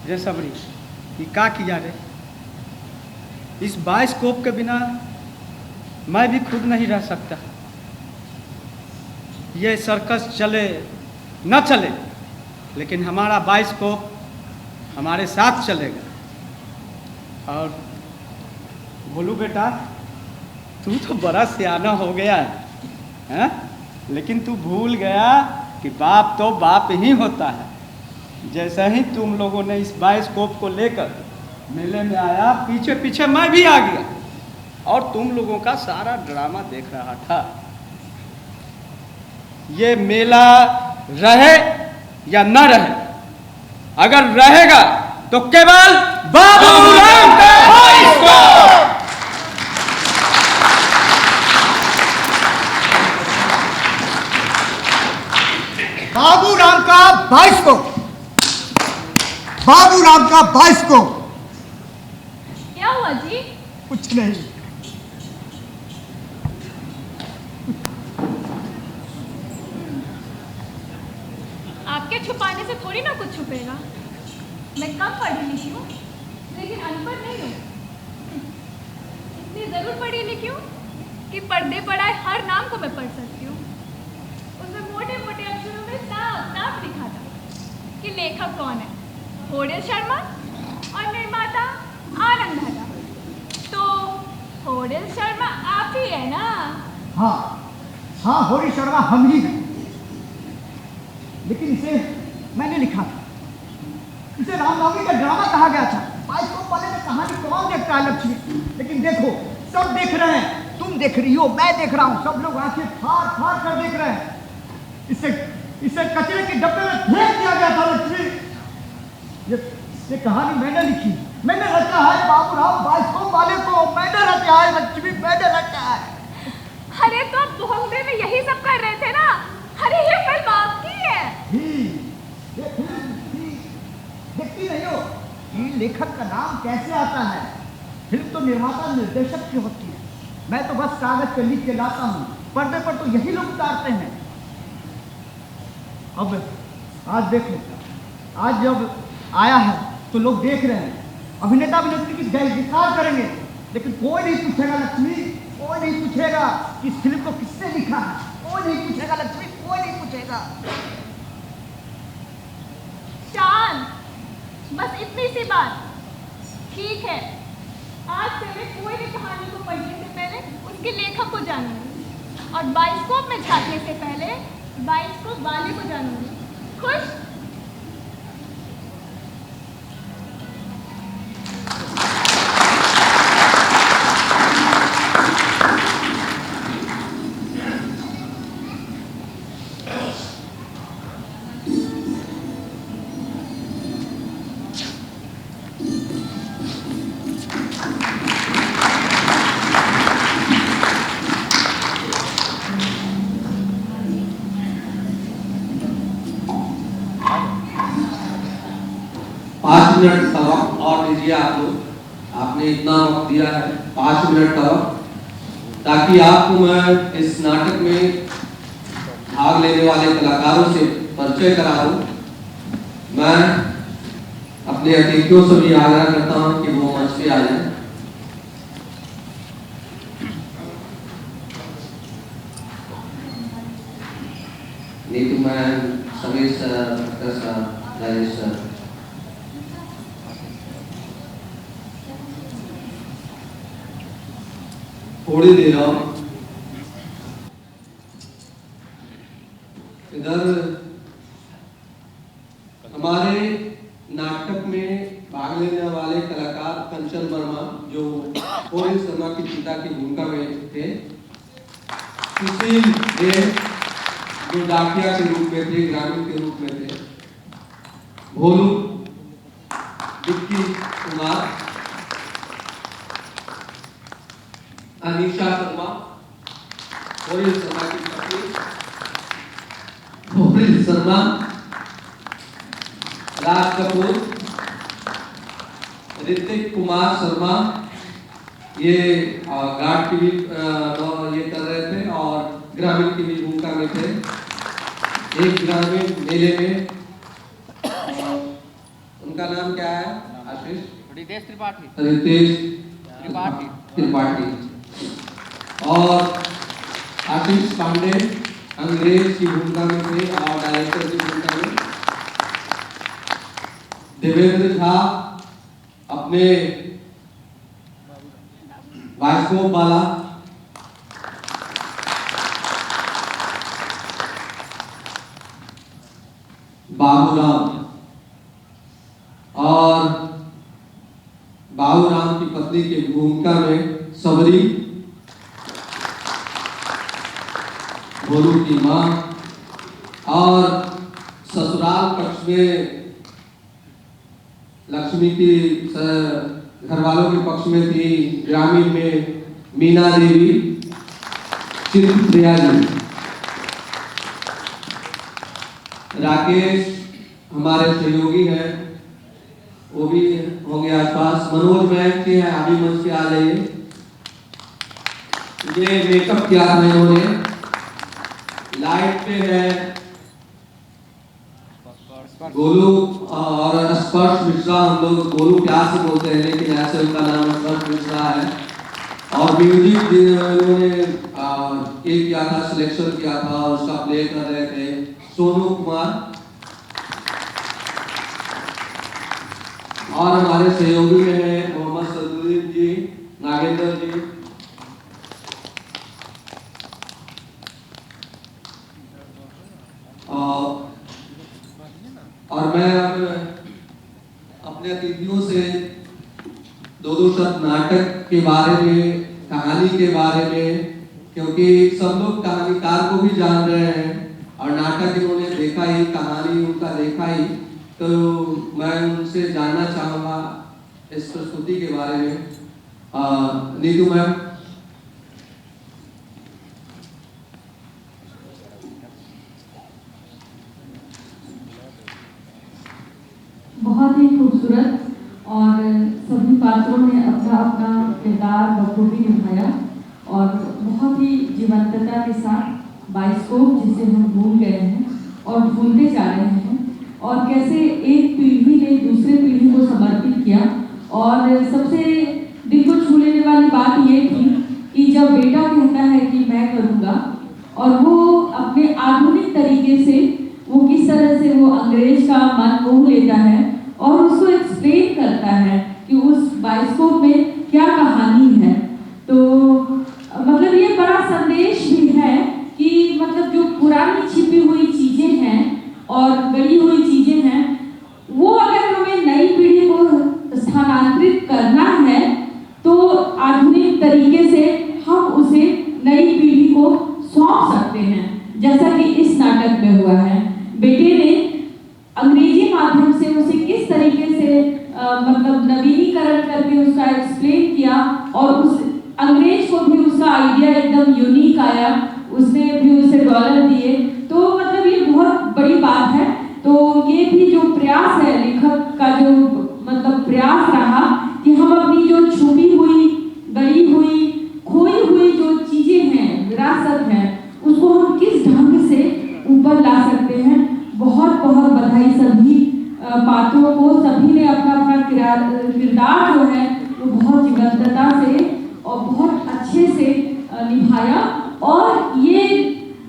S7: रे सबरी, ये क्या किया रे? इस बाइस्कोप के बिना मैं भी खुद नहीं रह सकता। ये सर्कस चले न चले, लेकिन हमारा बाइस्कोप हमारे साथ चलेगा। और भोलू बेटा, तू तो बड़ा सियाना हो गया है, लेकिन तू भूल गया कि बाप तो बाप ही होता है। जैसा ही तुम लोगों ने इस बाइस्कोप को लेकर मेले में आया, पीछे पीछे मैं भी आ गया और तुम लोगों का सारा ड्रामा देख रहा था। ये मेला रहे या न रहे, अगर रहेगा तो केवल बाबूराम का बाइस्कोप।
S16: बाबूराम का बाइस्कोप, बाबूराम का बाइस्कोप।
S14: क्या हुआ जी?
S16: कुछ नहीं।
S14: आपके छुपाने से थोड़ी ना कुछ छुपेगा। मैं कम पढ़ी लिखी हूँ, लेकिन अनपढ़ नहीं हूँ। इतनी जरूर पढ़ी लिखी हूँ कि पढ़ने पढ़ाए हर नाम को मैं पढ़ सकती हूँ। उसमें मोटे मोटे अक्षरों में साफ साफ लिखा था कि लेखक कौन है, होडेल शर्मा, और निर्माता आनंद धारा। तो होडेल शर्मा आप ही है ना?
S16: हाँ हाँ, होडेल शर्मा हम ही हैं। लेकिन इसे मैंने लिखा था, इसे रामनवमी का ड्रामा कहा गया था। बाइस्कोप वाले में कहानी कौन देखता है लक्ष्मी? लेकिन देखो, सब देख रहे हैं, तुम देख रही हो, मैं देख रहा हूँ, सब लोग आंखें फाड़ फाड़ कर देख रहे हैं। इसे कचरे के डब्बे में फेंक दिया गया था लक्ष्मी। ये कहानी मैंने लिखी, मैंने रचा है बाबूराम बाइस्कोप वाले को, मैंने रचा है लक्ष्मी, मैंने रचा है।
S14: अरे तो आप बोहंदे में यही सब कर रहे थे ना? अरे ये फिल्म आपकी है।
S16: ये फिल्म देखती नहीं हो? ये लेखक का नाम कैसे आता है? फिल्म तो निर्माता निर्देशक की होती है, मैं तो बस कागज पे लिख के लाता हूँ, पर्दे पर तो यही लोग उतारते हैं। अब आज देखो, आज जब आया है तो लोग देख रहे हैं, अभिनेता अभिनेत्री की जय जयकार करेंगे, लेकिन कोई नहीं पूछेगा लक्ष्मी, कोई नहीं पूछेगा कि इस फिल्म को किसने लिखा है, कोई नहीं पूछेगा लक्ष्मी, कोई नहीं पूछेगा।
S14: शान, बस इतनी सी बात ठीक है। आज से मैं कोई भी कहानी को पढ़ने से पहले उसके लेखक को जानूंगी, और बाइस्कोप में झांकने से पहले बाइस्कोप वाले को जानूंगी। खुश?
S1: मिनट का वक्त और दीजिए आप लोग। आपने इतना वक्त दिया है, 5 मिनट का वक्त, ताकि आपको मैं इस नाटक में भाग लेने वाले कलाकारों से परिचय करा दूं। मैं अपने अतिथियों से भी आग्रह करता हूं कि वो मंच पे आ जाएं। Neetu ma'am, Sameer sir, Bhattar sir, Rajesh sir, थोड़ी देर और इधर हमारे नाटक में भाग लेने वाले कलाकार कंचन वर्मा जो पूरी शर्मा की पिता की भूमिका में थे, सुशील देव जो डाकिया के रूप में थे, ग्रामीण के रूप में थे, भोलू, विक्की कुमार, अनीशा शर्मा, पूरी शर्मा की पत्नी, पूरी शर्मा, राज कपूर, ऋतिक कुमार शर्मा, ये गार्ड की भी ये कर रहे थे और ग्रामीण की भी भूमिका में थे। एक ग्रामीण मेले में उनका नाम क्या है? आशीष
S9: रितेश त्रिपाठी।
S1: रितेश त्रिपाठी और आशीष पांडे अंग्रेज की भूमिका में थे और डायरेक्टर की भूमिका में। देवेंद्र झा अपने बाइस्कोप वाला, बाबूराम और बाबूराम की पत्नी की भूमिका में सबरी, भोलू की मां और ससुराल पक्ष में लक्ष्मी की घर वालों के पक्ष में थी ग्रामीण में मीना देवी, चित्रप्रिया जी, राकेश हमारे सहयोगी हैं, वो भी होंगे आसपास। मनोज मैम के हैं, अभी मंच पे आ जाइए। ये मेकअप किया था इन्होंने। लाइट पे है गोलू और स्पर्श मिश्रा, हम लोग गोलू प्यार से बोलते हैं लेकिन ऐसे उनका नाम स्पर्श मिश्रा है। और म्यूजिक इन्होंने एक किया था, सिलेक्शन किया था और उसका प्ले कर रहे थे सोनू कुमार। और हमारे सहयोगी में है मोहम्मद सदुद्दीन जी, नागेंद्र जी, और मैं अब अपने अतिथियों से दो शब्द नाटक के बारे में, कहानी के बारे में, क्योंकि सब लोग कहानीकार को भी जान रहे हैं और नाटक इन्होंने देखा ही, कहानी उनका देखा ही, तो मैं उनसे जानना चाहूँगा इस प्रस्तुति के बारे में। नीतू मैम।
S4: बहुत ही खूबसूरत और सभी पात्रों ने अपना अपना किरदार बखूबी निभाया और बहुत ही जीवंतता के साथ बाइस्कोप जिसे हम भूल गए हैं और भूलते जा रहे हैं, और कैसे एक पीढ़ी ने दूसरे पीढ़ी को समर्पित किया। और सबसे दिल को छू लेने वाली बात ये थी कि जब बेटा कहता है कि मैं करूँगा, और वो अपने आधुनिक तरीके से वो किस तरह से वो अंग्रेज का मन मोह लेता है और उसको एक्सप्लेन करता है कि उस बाइस्कोप में क्या कहानी है। तो मतलब ये बड़ा संदेश भी है कि मतलब जो पुरानी छिपी हुई चीज़ें हैं और गड़ी हुई चीज़ें हैं, वो अगर हमें नई पीढ़ी को स्थानांतरित करना है तो आधुनिक तरीके से हम उसे नई पीढ़ी को सौंप सकते हैं, जैसा कि इस नाटक में हुआ है। बेटे ने अंग्रेजी माध्यम से उसे किस तरीके से मतलब नवीनीकरण करके उसका एक्सप्लेन किया और उस अंग्रेज को भी उसका आइडिया एकदम यूनिक आया, उसने भी उसे डॉलर दिए। तो मतलब ये बहुत बड़ी बात है। तो ये भी जो प्रयास है लेखक का, जो मतलब प्रयास रहा कि हम अपनी जो छुपी हुई, गड़ी हुई, खोई हुई जो चीजें हैं, विरासत है, उसको हम किस ढंग से करते हैं। बहुत बहुत बधाई सभी पात्रों को। सभी ने अपना अपना किरदार जो है वो बहुत जीवंतता से और बहुत अच्छे से निभाया। और ये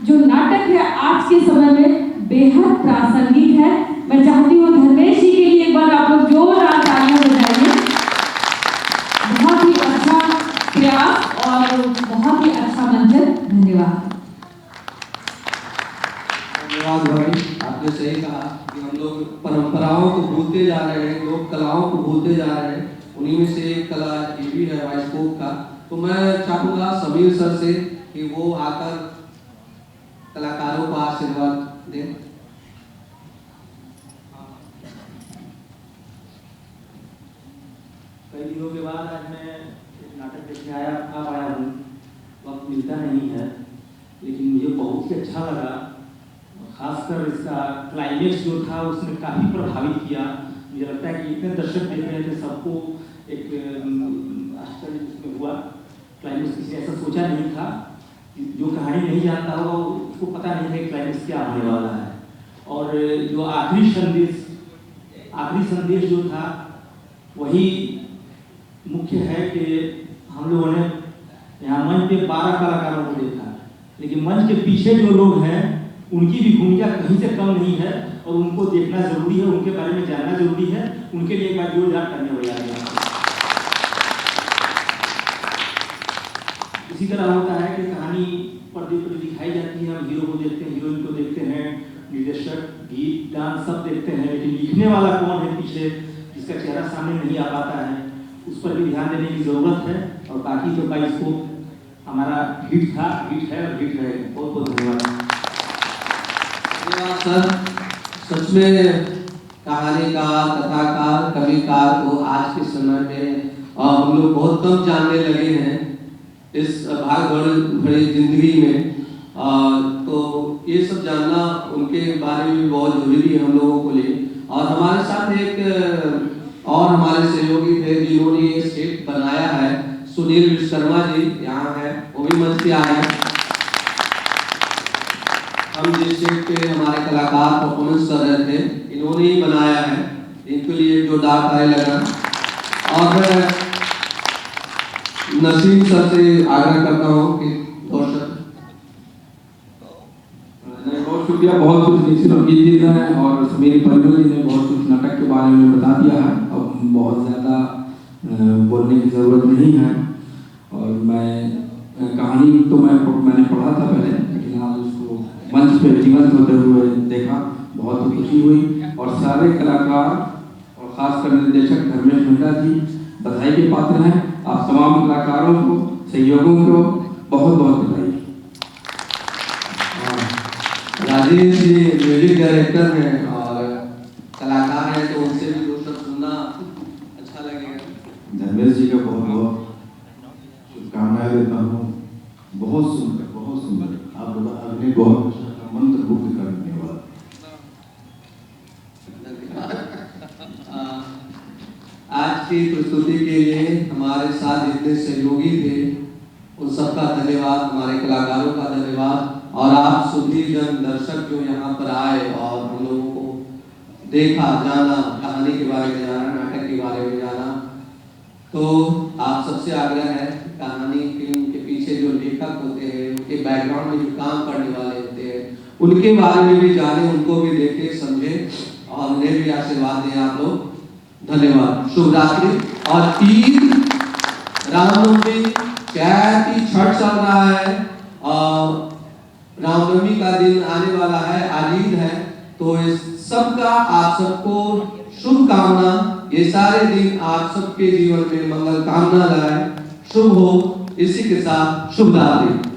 S4: जो नाटक है आज के समय में बेहद प्रासंगिक है। मैं चाहती हूँ धर्मेश जी के लिए एक बार आप लोग जोरदार तालियां बजाइए। बहुत ही अच्छा प्रयास और बहुत ही अच्छा मंचन। धन्यवाद।
S1: धन्यवाद भाई, आपने सही कहा कि हम लोग परंपराओं को भूलते जा रहे हैं, लोक कलाओं को भूलते जा रहे हैं। उन्हीं में से एक कला ये भी है बाइस्कोप का। तो मैं चाहूँगा समीर सर से कि वो आकर कलाकारों को आशीर्वाद दें।
S5: कई दिनों के बाद आज मैं नाटक देखने आया हूँ। वक्त मिलता नहीं है, लेकिन मुझे बहुत ही अच्छा लगा। खासकर इसका क्लाइमेक्स जो था उसने काफ़ी प्रभावित किया। मुझे लगता है कि इतने दर्शक देख रहे थे, सबको एक आश्चर्य उसमें हुआ। क्लाइमेक्स किसी ऐसा सोचा नहीं था। जो कहानी नहीं जानता होगा उसको पता नहीं है क्लाइमेक्स क्या होने वाला है। और जो आखिरी संदेश जो था वही मुख्य है कि हम लोगों ने यहाँ मंच पे 12 कलाकारों को देखा, लेकिन मंच के पीछे जो लोग हैं उनकी भी भूमिका कहीं से कम नहीं है और उनको देखना जरूरी है, उनके बारे में जानना जरूरी है। उनके लिए एक बार जोरदार करने हो जाएगा। इसी तरह होता है कि कहानी पर्दे पर दिखाई जाती है, हम हीरो को देखते हैं, हीरोइन को देखते हैं, निर्देशक, गीत, डांस सब देखते हैं, लेकिन लिखने वाला कौन है पीछे, जिसका चेहरा सामने नहीं आ पाता है, उस पर भी ध्यान देने की जरूरत है। और बाकी तो इसको हमारा हिट था, हिट है और हिट रहेगा। बहुत बहुत धन्यवाद।
S1: धन्यवाद सर। सच में कहानीकार, कथाकार, कविकार को आज के समय में हम लोग बहुत कम जानने लगे हैं इस भाग भरी जिंदगी में। तो ये सब जानना उनके बारे में भी बहुत जरूरी है हम लोगों को लिए। और हमारे साथ एक और हमारे सहयोगी थे जिन्होंने ये स्टेट बनाया है, सुनील विश्वकर्मा जी यहाँ है, वो भी मंच पे आए हैं। हम जिस स्टेट पे हमारे कलाकार परफॉर्मेंस कर रहे थे इन्होंने ही बनाया है, इनके लिए जोरदार ताली लगा। और मैं नसीम सर से आग्रह करता हूँ कि दर्शक
S17: बहुत शुक्रिया। बहुत कुछ निश्चित रंगीत जी ने और समीर परिमल जी ने बहुत कुछ नाटक के बारे में बता दिया है। अब बहुत ज़्यादा बोलने की ज़रूरत नहीं है। और मैं कहानी तो मैंने पढ़ा था पहले, लेकिन आज उसको मंच पे जीवंत होते हुए देखा, बहुत खुशी हुई। और सारे कलाकार और खासकर निर्देशक धर्मेश मेहता जी बधाई के पात्र हैं। आप तमाम कलाकारों को, सहयोगों को बहुत बहुत बधाई।
S1: राजेश जी म्यूजिक डायरेक्टर हैं और कलाकार हैं, तो उनसे भी दो शब्द सुनना अच्छा लगेगा।
S2: धर्मेश जी का बहुत बहुत शुभकामनाएं देता हूँ। बहुत सुंदर आप अग्नि बहुत मंत्र मुग्ध करने वाला।
S1: आज की प्रस्तुति के लिए हमारे साथ जितने सहयोगी थे उन सबका धन्यवाद, हमारे कलाकारों का धन्यवाद। और आप सभी जन दर्शक जो यहाँ पर आए और हम लोगों को देखा, जाना, कहानी के बारे में जाना, नाटक के बारे में जाना, तो आप सबसे आग्रह है कहानी फिल्म के पीछे जो लेखक होते हैं, उनके बैकग्राउंड में जो काम करने वाले होते हैं, उनके बारे में भी जाने, उनको भी देखे, समझे और उन्हें भी आशीर्वाद दें आप लोग। धन्यवाद। शुभ रात्रि। और ईद, रामनवमी, छठ चल रहा है और रामनवमी का दिन आने वाला है, आज ईद है, तो इस सबका आप सबको शुभकामना। ये सारे दिन आप सबके जीवन में मंगल कामना लाए, शुभ हो। इसी के साथ शुभ रात्रि।